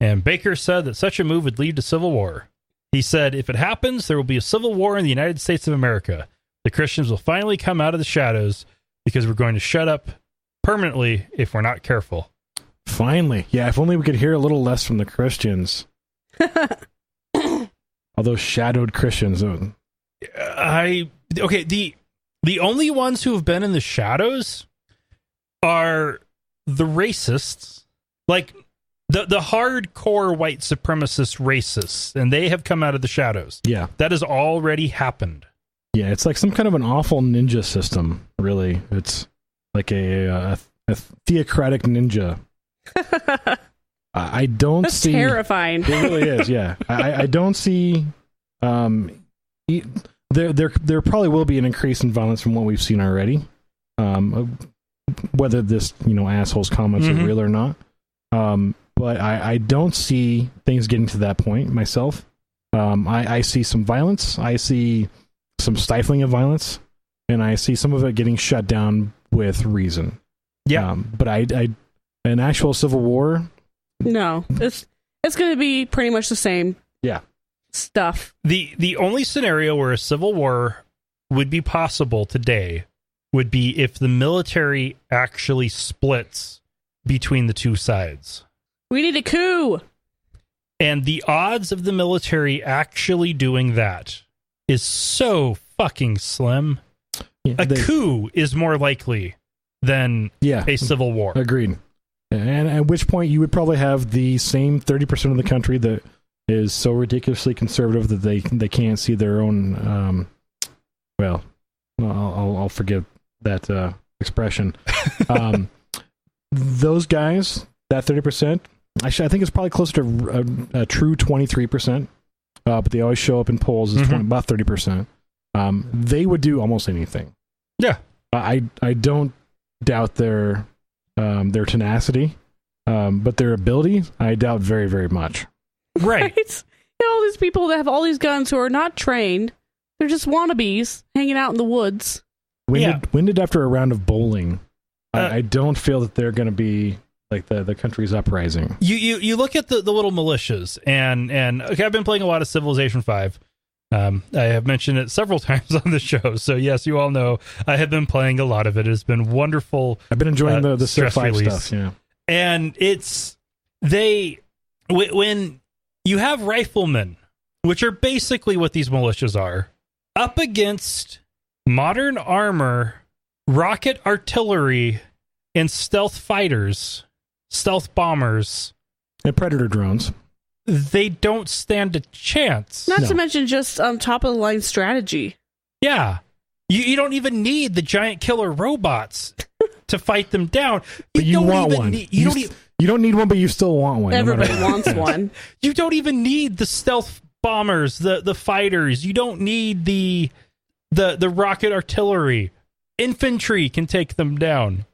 And Baker said that such a move would lead to civil war. He said, if it happens, there will be a civil war in the United States of America. The Christians will finally come out of the shadows because we're going to shut up permanently if we're not careful. Finally. Yeah, if only we could hear a little less from the Christians. All those shadowed Christians. The only ones who have been in the shadows are the racists, like the hardcore white supremacist racists, and they have come out of the shadows. Yeah. That has already happened. Yeah, it's like some kind of an awful ninja system, really. It's like a theocratic ninja. I don't That's see... terrifying. It really is, yeah. I don't see... There probably will be an increase in violence from what we've seen already. Whether this, asshole's comments are real or not. But I don't see things getting to that point myself. I see some violence. I see some stifling of violence. And I see some of it getting shut down with reason. Yeah. But an actual civil war... No. It's going to be pretty much the same stuff. The only scenario where a civil war would be possible today would be if the military actually splits between the two sides. We need a coup. And the odds of the military actually doing that is so fucking slim. Yeah, A coup is more likely than a civil war. Agreed. And at which point you would probably have the same 30% of the country that is so ridiculously conservative that they can't see their own. I'll forgive that expression. Those guys, that 30%. Actually, I think it's probably closer to a true 23%. But they always show up in polls as about 30%. They would do almost anything. Yeah, I don't doubt their tenacity, but their ability, I doubt very, very much. right. All these people that have all these guns who are not trained. They're just wannabes hanging out in the woods. Winded after a round of bowling. I don't feel that they're going to be like the country's uprising. You look at the little militias, and okay, I've been playing a lot of Civilization 5. I have mentioned it several times on the show, so yes, you all know I have been playing a lot of it. It's been wonderful. I've been enjoying the stress 5 release stuff, yeah. And when you have riflemen, which are basically what these militias are, up against modern armor, rocket artillery, and stealth fighters, stealth bombers, and predator drones, they don't stand a chance. Not to mention just top of the line strategy. Yeah. You don't even need the giant killer robots to fight them down. But you want one. You don't need one, but you still want one. Everybody wants one. You don't even need the stealth bombers, the fighters. You don't need the rocket artillery. Infantry can take them down.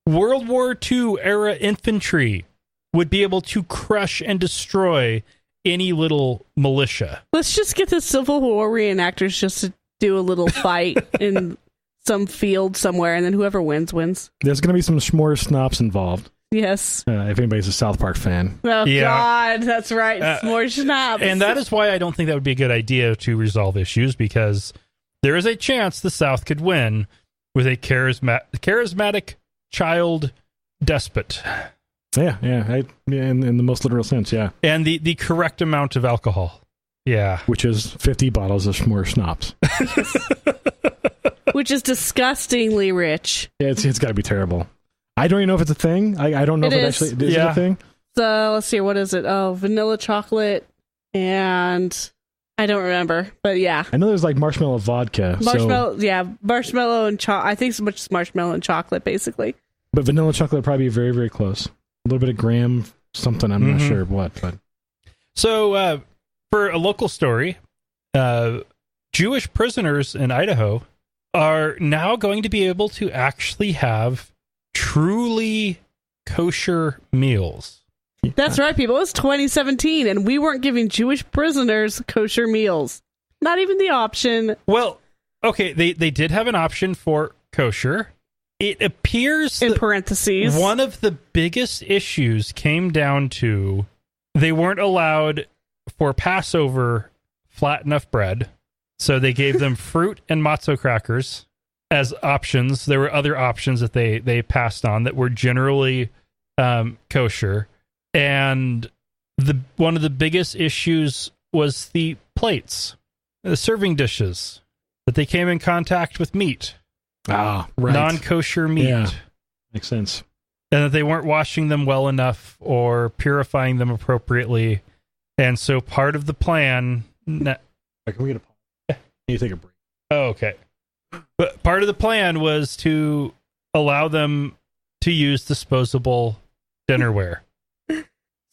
World War II era infantry would be able to crush and destroy any little militia. Let's just get the Civil War reenactors just to do a little fight in some field somewhere, and then whoever wins. There's going to be some s'more snops involved. Yes. If anybody's a South Park fan. Oh, yeah. God, that's right. S'more schnapps. And that is why I don't think that would be a good idea to resolve issues, because there is a chance the South could win with a charismatic child despot. Yeah, in the most literal sense, yeah. And the correct amount of alcohol. Yeah. Which is 50 bottles of s'more schnapps. Which is disgustingly rich. Yeah, it's got to be terrible. I don't even know if it's a thing. I don't know if it actually is a thing. So, let's see, what is it? Oh, vanilla chocolate, and I don't remember, but yeah. I know there's like marshmallow vodka. Marshmallow and chocolate. I think it's much as marshmallow and chocolate, basically. But vanilla chocolate would probably be very, very close. A little bit of graham something, I'm not sure what. But so, for a local story, Jewish prisoners in Idaho are now going to be able to actually have truly kosher meals. That's right, people. It's 2017, and we weren't giving Jewish prisoners kosher meals. Not even the option. Well, okay, they did have an option for kosher. It appears in parentheses, one of the biggest issues came down to they weren't allowed for Passover flat enough bread, so they gave them fruit and matzo crackers as options. There were other options that they passed on that were generally kosher, and one of the biggest issues was the plates, the serving dishes, that they came in contact with meat. Ah, right. Non-kosher meat. Yeah, makes sense. And that they weren't washing them well enough or purifying them appropriately. And so part of the plan... Can we get a pause? Yeah. You take a break. Oh, okay. But part of the plan was to allow them to use disposable dinnerware.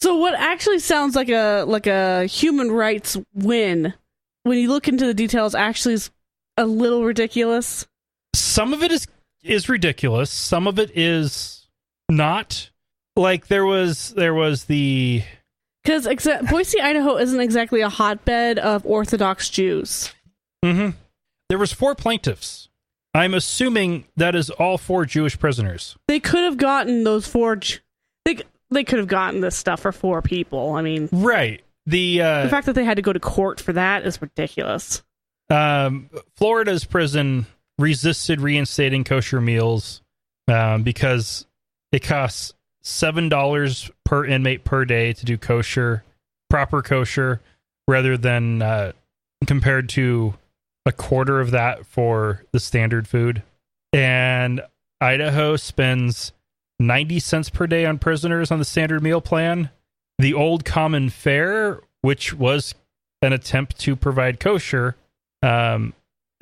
So what actually sounds like a human rights win, when you look into the details, actually is a little ridiculous. Some of it is ridiculous. Some of it is not. Like there was the... Because Boise, Idaho isn't exactly a hotbed of Orthodox Jews. Mm-hmm. There was 4 plaintiffs. I'm assuming that is all 4 Jewish prisoners. They could have gotten those 4... They could have gotten this stuff for 4 people. I mean... Right. The fact that they had to go to court for that is ridiculous. Florida's prison resisted reinstating kosher meals because it costs $7 per inmate per day to do proper kosher, rather than compared to a quarter of that for the standard food. And Idaho spends 90 cents per day on prisoners on the standard meal plan. The old common fare, which was an attempt to provide kosher, is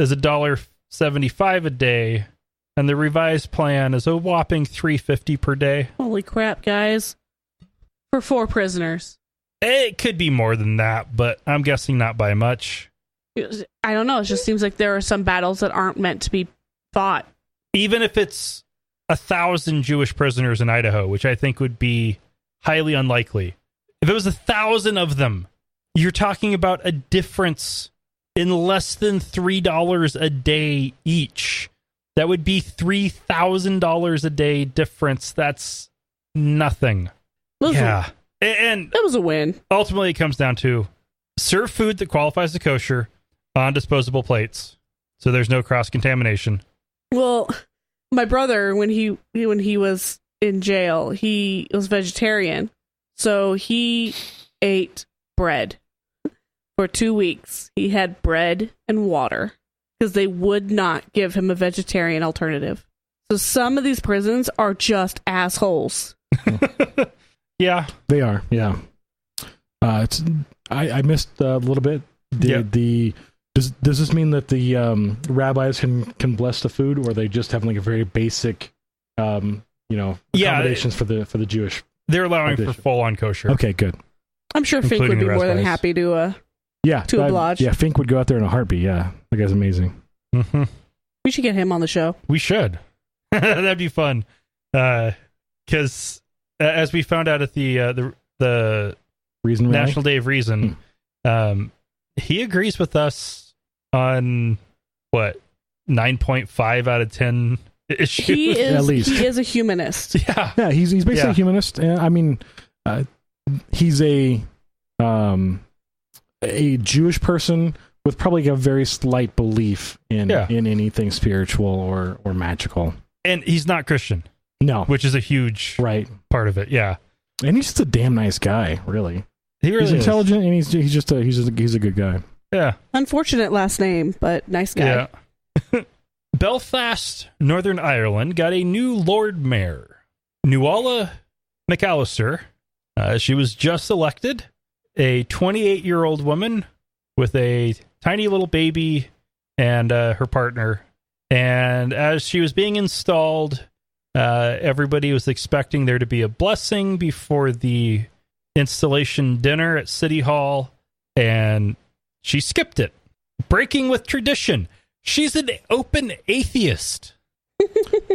$1.75 a day, and the revised plan is a whopping $3.50 per day. Holy crap, guys. For 4 prisoners. It could be more than that, but I'm guessing not by much. I don't know. It just seems like there are some battles that aren't meant to be fought. Even if it's 1,000 Jewish prisoners in Idaho, which I think would be highly unlikely. If it was 1,000 of them, you're talking about a difference in less than $3 a day each. That would be $3,000 a day difference. That's nothing. Yeah. And that was a win. Ultimately, it comes down to serve food that qualifies as kosher on disposable plates, so there's no cross-contamination. Well, my brother, when he was in jail, he was vegetarian, so he ate bread for 2 weeks. He had bread and water because they would not give him a vegetarian alternative. So some of these prisons are just assholes. Yeah, they are. Yeah, I missed a little bit. Does this mean that the rabbis can bless the food, or they just have like a very basic, accommodations for the Jewish? They're allowing for full on kosher. Okay, good. I'm sure Fink would be more than happy to oblige. Yeah, Fink would go out there in a heartbeat. Yeah, that guy's amazing. Mm-hmm. We should get him on the show. We should. That'd be fun. Because as we found out at the Reason National Day of Reason, he agrees with us on what 9.5 out of 10 issues. He is at least. He is a humanist. Yeah, he's basically a humanist. I mean, he's a Jewish person with probably a very slight belief in anything spiritual or magical. And he's not Christian. No, which is a huge part of it. Yeah, and he's just a damn nice guy. Really, he's intelligent, and he's a good guy. Yeah. Unfortunate last name, but nice guy. Yeah. Belfast, Northern Ireland, got a new Lord Mayor, Nuala McAllister. She was just elected, a 28-year-old woman with a tiny little baby and her partner. And as she was being installed, everybody was expecting there to be a blessing before the installation dinner at City Hall, and she skipped it, breaking with tradition. She's an open atheist.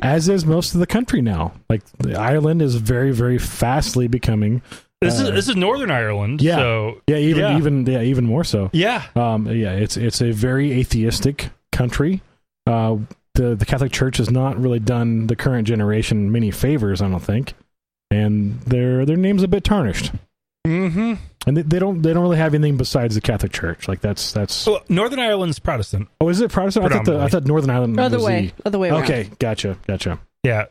As is most of the country now. Like, Ireland is very, very fastly becoming. This is Northern Ireland. Yeah. So, even more so. Yeah. It's a very atheistic country. The Catholic Church has not really done the current generation many favors, I don't think, and their name's a bit tarnished. Mm-hmm. And they don't really have anything besides the Catholic Church. Like that's. Well, Northern Ireland's Protestant. Oh, is it Protestant? I thought Northern Ireland other was way around. Okay, gotcha. Yeah,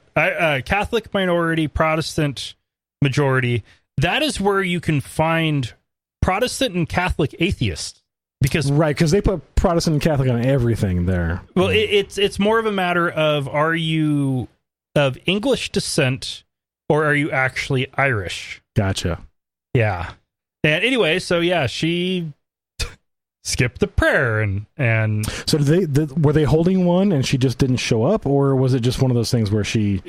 Catholic minority, Protestant majority. That is where you can find Protestant and Catholic atheists. Because they put Protestant and Catholic on everything there. Well, it's more of a matter of, are you of English descent or are you actually Irish? Gotcha. Yeah. And anyway, so yeah, she skipped the prayer and so were they holding one and she just didn't show up, or was it just one of those things where she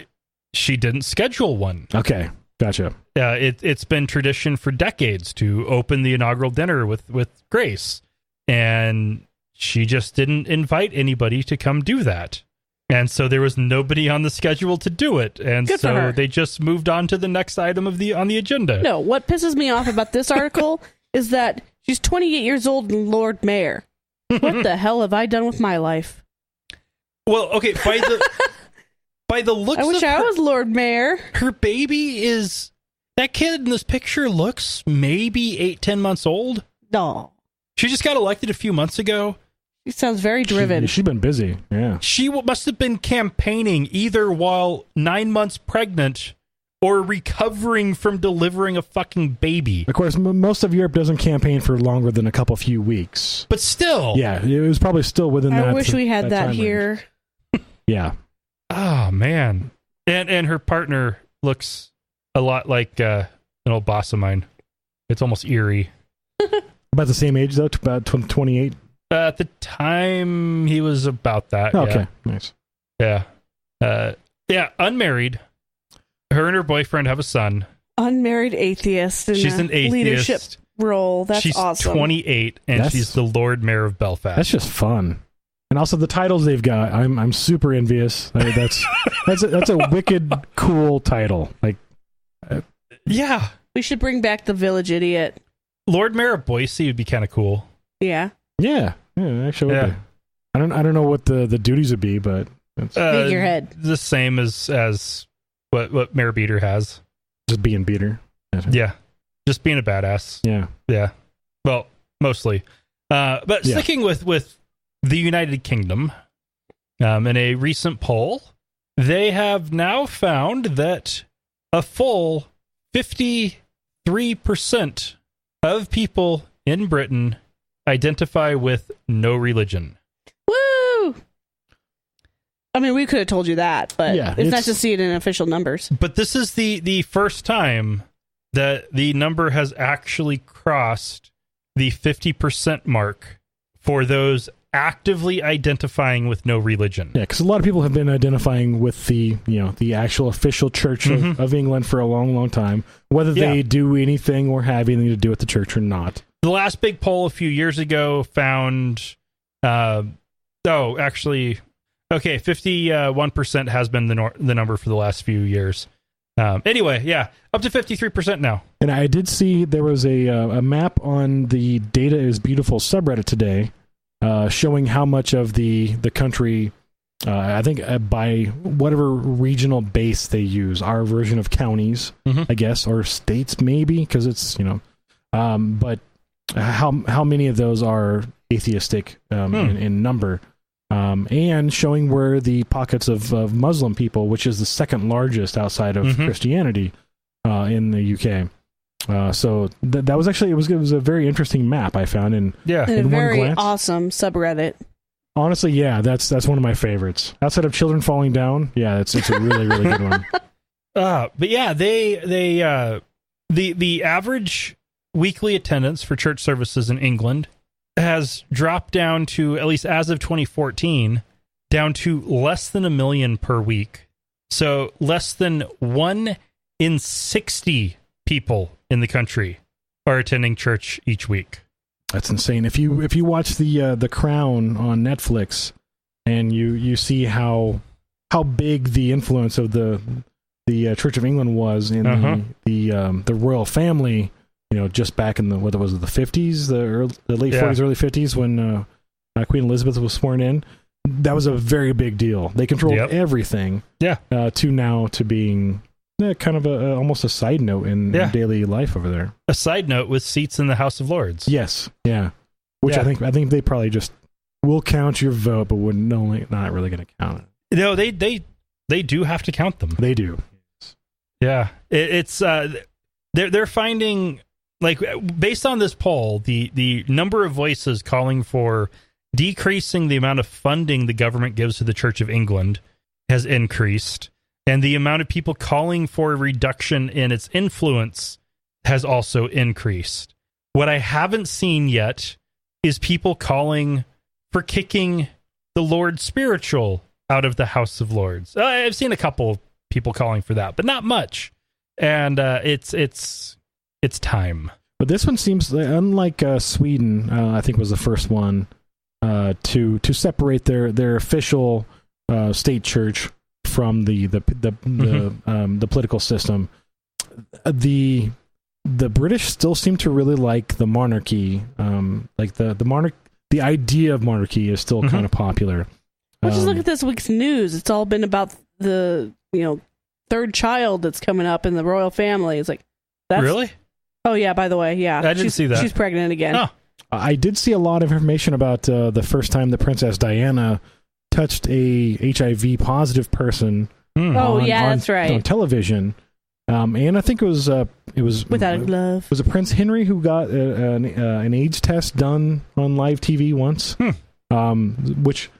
didn't schedule one? Okay, gotcha. Yeah, it's been tradition for decades to open the inaugural dinner with grace, and she just didn't invite anybody to come do that. And so there was nobody on the schedule to do it. And so they just moved on to the next item on the agenda. No, what pisses me off about this article is that she's 28 years old and Lord Mayor. What the hell have I done with my life? Well, okay, by the looks I wish I was Lord Mayor. Her baby is... That kid in this picture looks maybe 8-10 months old. No. She just got elected a few months ago. She sounds very driven. She's been busy, yeah. She must have been campaigning either while 9 months pregnant or recovering from delivering a fucking baby. Of course, most of Europe doesn't campaign for longer than a few weeks. But still. Yeah, it was probably still within that. I wish we had that here. Yeah. Oh, man. And her partner looks a lot like an old boss of mine. It's almost eerie. About the same age, though? About 28? At the time, he was about that. Okay, nice. Yeah. Unmarried. Her and her boyfriend have a son. Unmarried atheist. She's an atheist. Leadership role. That's awesome. She's 28, and she's the Lord Mayor of Belfast. That's just fun. And also the titles they've got, I'm super envious. That's a wicked cool title. Like, yeah. We should bring back the Village Idiot. Lord Mayor of Boise would be kind of cool. Yeah. Yeah, actually, would be. I don't know what the duties would be, but it's Figurehead. The same as what Mayor Beater has. just being Beater. Yeah, just being a badass. Yeah. Well, mostly. But sticking with the United Kingdom, in a recent poll, they have now found that a full 53% of people in Britain identify with no religion. Woo! I mean, we could have told you that, but Yeah, it's nice to see it in official numbers. But this is the first time that the number has actually crossed the 50% mark for those actively identifying with no religion. Yeah, because a lot of people have been identifying with the actual official Church of England for a long, long time, whether they do anything or have anything to do with the church or not. The last big poll a few years ago found, 51% has been the number for the last few years. Anyway, up to 53% now. And I did see there was a map on the Data is Beautiful subreddit today, showing how much of the country, I think by whatever regional base they use, our version of counties, I guess, or states maybe, because it's, but how many of those are atheistic in number, and showing where the pockets of Muslim people, which is the second largest outside of Christianity in the UK. So that was actually it was a very interesting map I found in a very one glance. awesome subreddit. Honestly, yeah, that's one of my favorites. Outside of children falling down, yeah, it's a really really good one. But yeah, the average weekly attendance for church services in England has dropped down to, at least as of 2014, down to less than 1 million per week. So less than 1 in 60 people in the country are attending church each week. That's insane. If you watch the Crown on Netflix and you see how big the influence of the Church of England was in the royal family, just back in the 50s, the late 40s, early 50s, when Queen Elizabeth was sworn in, that was a very big deal. They controlled everything. Yeah. To being kind of almost a side note in daily life over there. A side note with seats in the House of Lords. Yes. Yeah. Which I think they probably just will count your vote, but would not really going to count it. No, they do have to count them. They do. Yeah. It's they're finding, like, based on this poll, the number of voices calling for decreasing the amount of funding the government gives to the Church of England has increased, and the amount of people calling for a reduction in its influence has also increased. What I haven't seen yet is people calling for kicking the Lord Spiritual out of the House of Lords. I've seen a couple people calling for that, but not much. And it's time. But this one seems, unlike Sweden, I think was the first one to separate their official state church from the political system. The British still seem to really like the monarchy. The idea of monarchy is still kind of popular. Well, just look at this week's news. It's all been about the third child that's coming up in the royal family. It's like, that's really? Oh yeah. By the way, yeah, I didn't see that. She's pregnant again. Oh. I did see a lot of information about the first time that Princess Diana touched a HIV positive person. That's right. On television, and I think it was without a glove. Was it Prince Henry who got an AIDS test done on live TV once? Which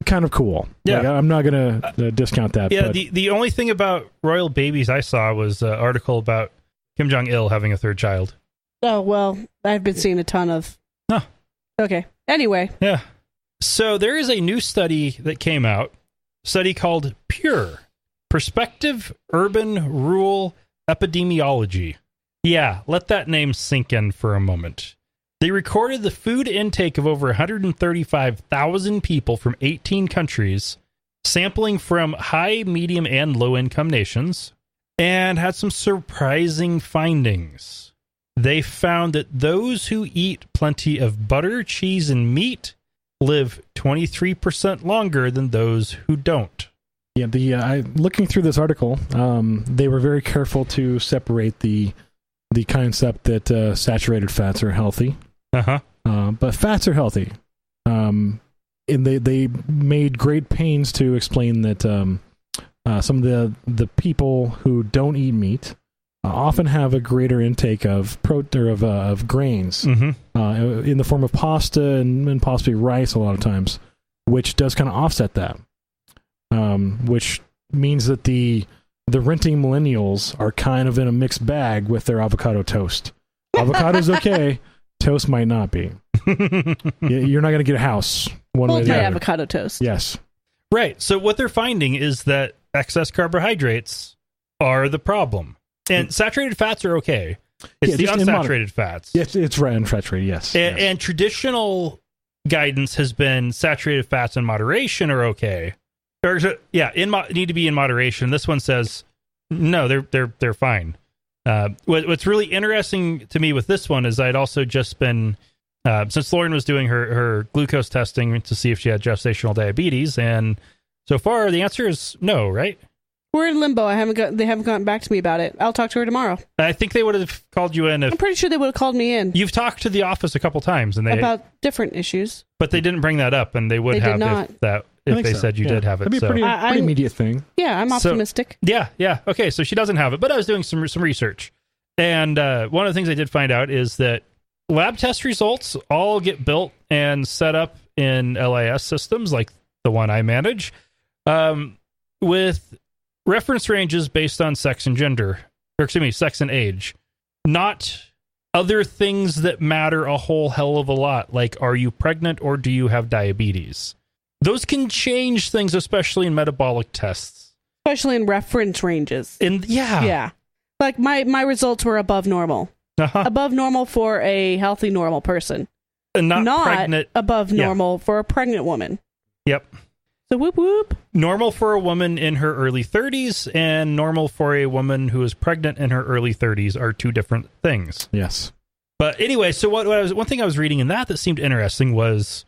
kind of cool. Yeah, I'm not gonna discount that. Yeah, but the only thing about royal babies I saw was an article about Kim Jong-il having a third child. Oh well, I've been seeing a ton of. Huh. Okay. Anyway. Yeah. So there is a new study that came out, study called PURE, Prospective Urban Rural Epidemiology. Yeah, let that name sink in for a moment. They recorded the food intake of over 135,000 people from 18 countries, sampling from high, medium, and low-income nations, and had some surprising findings. they found that those who eat plenty of butter, cheese, and meat live 23% longer than those who don't. Yeah, looking through this article, they were very careful to separate the concept that saturated fats are healthy. But fats are healthy. And they made great pains to explain that some of the people who don't eat meat often have a greater intake of of grains in the form of pasta and possibly rice a lot of times, which does kind of offset that. Which means that the renting millennials are kind of in a mixed bag with their avocado toast. Avocado's okay, toast might not be. You're not going to get a house one way or the other. Avocado toast. Yes. Right. So what they're finding is that excess carbohydrates are the problem. And saturated fats are okay. It's the unsaturated fats. Yes, it's unsaturated, yes. And traditional guidance has been saturated fats in moderation are okay. Or, need to be in moderation. This one says, no, they're fine. What's really interesting to me with this one is I'd also just been, since Lauren was doing her glucose testing to see if she had gestational diabetes, and so far the answer is no, right? We're in limbo. They haven't gotten back to me about it. I'll talk to her tomorrow. I think they would have called you in. I'm pretty sure they would have called me in. You've talked to the office a couple times, and about different issues, but they didn't bring that up, and they would have if they said you did have it. That'd be a pretty immediate thing. Yeah, I'm optimistic. Yeah. Okay, so she doesn't have it, but I was doing some research, and one of the things I did find out is that lab test results all get built and set up in LIS systems like the one I manage, with reference ranges based on sex and gender, sex and age, not other things that matter a whole hell of a lot, like are you pregnant or do you have diabetes? Those can change things, especially in metabolic tests. Especially in reference ranges. Yeah. Like my results were above normal. Above normal for a healthy, normal person. And not pregnant. Above normal for a pregnant woman. Yep. So whoop whoop. Normal for a woman in her early 30s and normal for a woman who is pregnant in her early 30s are two different things. Yes. But anyway, so one thing I was reading in that seemed interesting was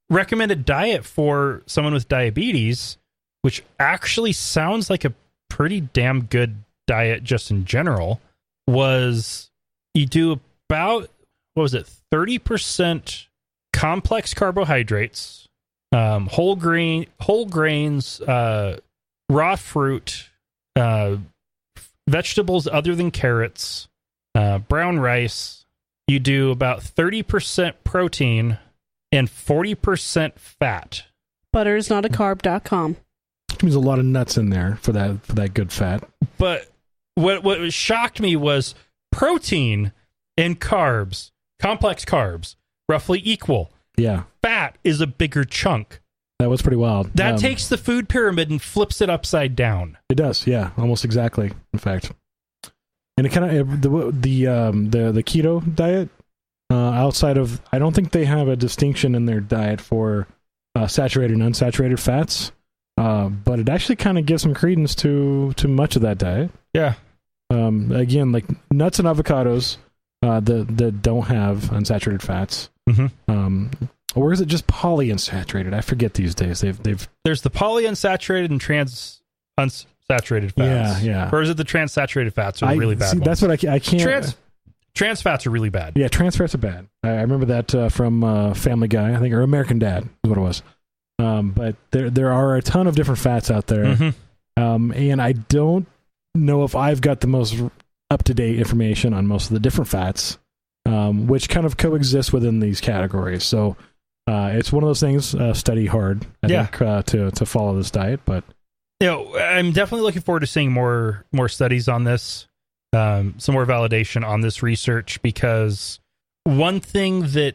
recommended diet for someone with diabetes, which actually sounds like a pretty damn good diet just in general, was you do about, 30% complex carbohydrates, whole grains, raw fruit, vegetables other than carrots, brown rice. You do about 30% protein and 40% fat. Butter is not a carb.com. There's a lot of nuts in there for that good fat. But what shocked me was protein and carbs, complex carbs, roughly equal. Yeah. Fat is a bigger chunk. That was pretty wild. That takes the food pyramid and flips it upside down. It does, yeah, almost exactly. In fact, and it kind of the keto diet. Outside of, I don't think they have a distinction in their diet for saturated and unsaturated fats, but it actually kind of gives some credence to much of that diet. Yeah. Again, like nuts and avocados that don't have unsaturated fats. Mm-hmm. Or is it just polyunsaturated? I forget these days. There's the polyunsaturated and unsaturated fats. Yeah. Or is it the transsaturated fats are really bad? That's what I can't. Trans fats are really bad. Yeah, trans fats are bad. I remember that from Family Guy, I think, or American Dad is what it was. But there are a ton of different fats out there, and I don't know if I've got the most up-to-date information on most of the different fats, which kind of coexist within these categories. So it's one of those things. Study hard, I think, to follow this diet. But I'm definitely looking forward to seeing more studies on this. Some more validation on this research, because one thing that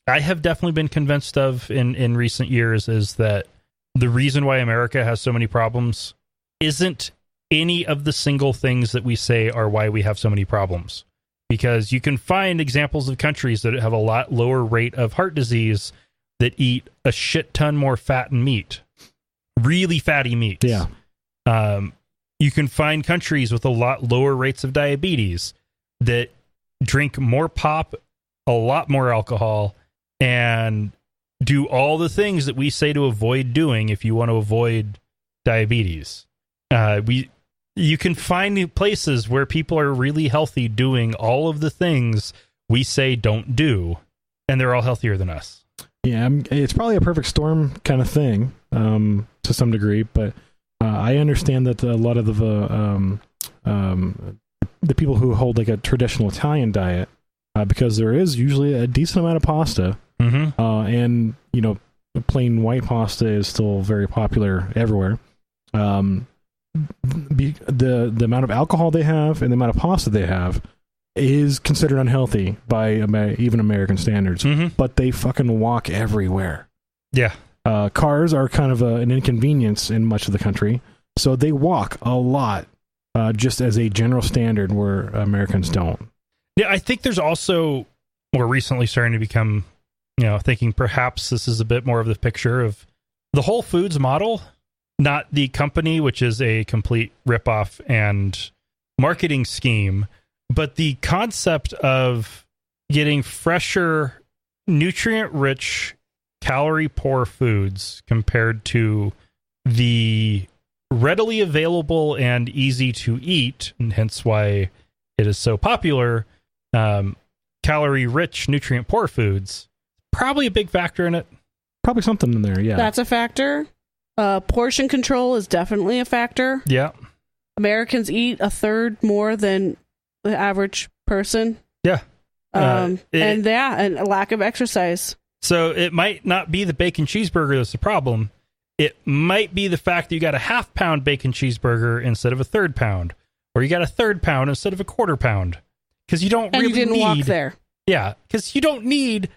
I have definitely been convinced of in recent years is that the reason why America has so many problems isn't any of the single things that we say are why we have so many problems. Because you can find examples of countries that have a lot lower rate of heart disease that eat a shit ton more fat and meat, really fatty meats. Yeah. You can find countries with a lot lower rates of diabetes that drink more pop, a lot more alcohol, and do all the things that we say to avoid doing if you want to avoid diabetes. You can find places where people are really healthy doing all of the things we say don't do, and they're all healthier than us. Yeah, it's probably a perfect storm kind of thing to some degree, but I understand that a lot of the people who hold like a traditional Italian diet, because there is usually a decent amount of pasta, and plain white pasta is still very popular everywhere. The amount of alcohol they have and the amount of pasta they have is considered unhealthy by even American standards, but they fucking walk everywhere. Yeah. Cars are kind of an inconvenience in much of the country, so they walk a lot, just as a general standard where Americans don't. Yeah, I think there's also more recently starting to become, thinking perhaps this is a bit more of the picture of the Whole Foods model, not the company, which is a complete ripoff and marketing scheme, but the concept of getting fresher, nutrient-rich, calorie-poor foods compared to the readily available and easy to eat, and hence why it is so popular, calorie-rich, nutrient-poor foods. Probably a big factor in it. Probably something in there, yeah. That's a factor. Portion control is definitely a factor. Yeah. Americans eat a third more than the average person. Yeah. And a lack of exercise. So it might not be the bacon cheeseburger that's the problem. It might be the fact that you got a half-pound bacon cheeseburger instead of a third pound, or you got a third pound instead of a quarter pound, because you don't really you didn't walk there. Yeah, because you don't need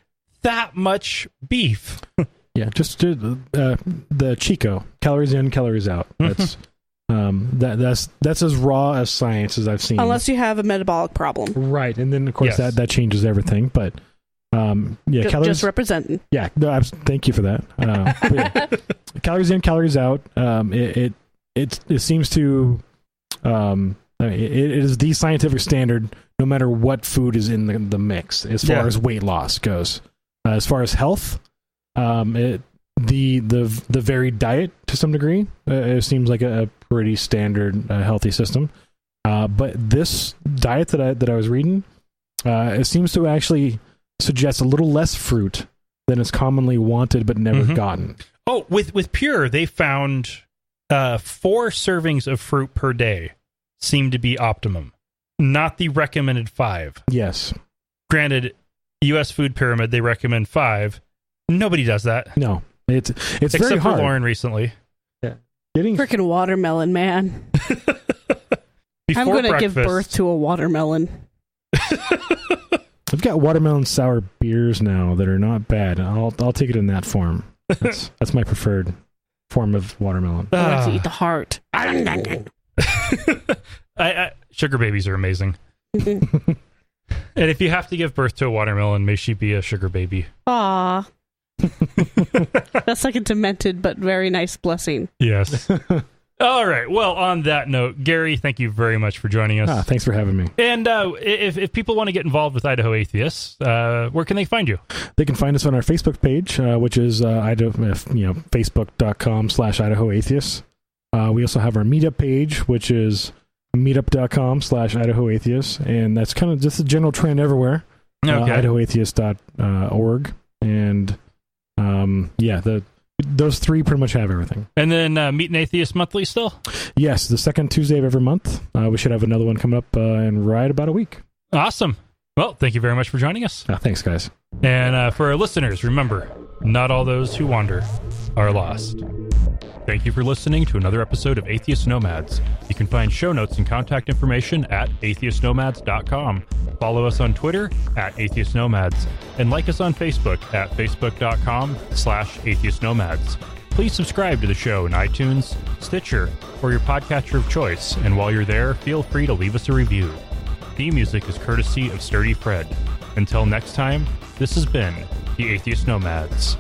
that much beef. Yeah, just the Chico, calories in, calories out. That's that's as raw as science as I've seen. Unless you have a metabolic problem, right? And then of course that changes everything. But calories just representing. Yeah, no, thank you for that. Calories in, calories out. It seems to it is the scientific standard, no matter what food is in the mix, as far as weight loss goes. As far as health, the varied diet to some degree, it seems like a pretty standard healthy system. But this diet that I was reading, it seems to actually suggest a little less fruit than is commonly wanted but never gotten. Oh, with Pure, they found 4 servings of fruit per day seem to be optimum, not the recommended 5. Yes. Granted, U.S. Food Pyramid, they recommend 5. Nobody does that. No, it's except very hard. for Lauren recently. Yeah, freaking watermelon, man. I'm going to give birth to a watermelon. I've got watermelon sour beers now that are not bad. I'll take it in that form. That's my preferred form of watermelon. I like to eat the heart. Sugar babies are amazing. And if you have to give birth to a watermelon, may she be a sugar baby. Aww. That's like a demented but very nice blessing. Yes. All right. Well, on that note, Gary, thank you very much for joining us. Thanks for having me. And if people want to get involved with Idaho Atheists, where can they find you? They can find us on our Facebook page, which is facebook.com/Idaho Atheists. We also have our meetup page, which is meetup.com/Idaho Atheists, and that's kind of just a general trend everywhere. Okay. IdahoAtheist.org, and those 3 pretty much have everything. And then Meet an Atheist monthly still? Yes, the second Tuesday of every month. We should have another one coming up in right about a week. Awesome. Well, thank you very much for joining us. Thanks, guys. And for our listeners, remember, not all those who wander are lost. Thank you for listening to another episode of Atheist Nomads. You can find show notes and contact information at atheistnomads.com. Follow us on Twitter at Atheist Nomads, and like us on Facebook at facebook.com/atheistnomads. Please subscribe to the show in iTunes, Stitcher, or your podcatcher of choice, and while you're there, feel free to leave us a review. Theme music is courtesy of Sturdy Fred. Until next time, this has been the Atheist Nomads.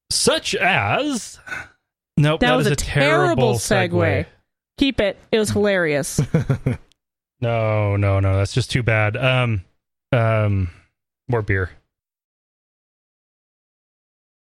Such as... Nope, that was a terrible segue. Keep it. It was hilarious. No, that's just too bad. More beer.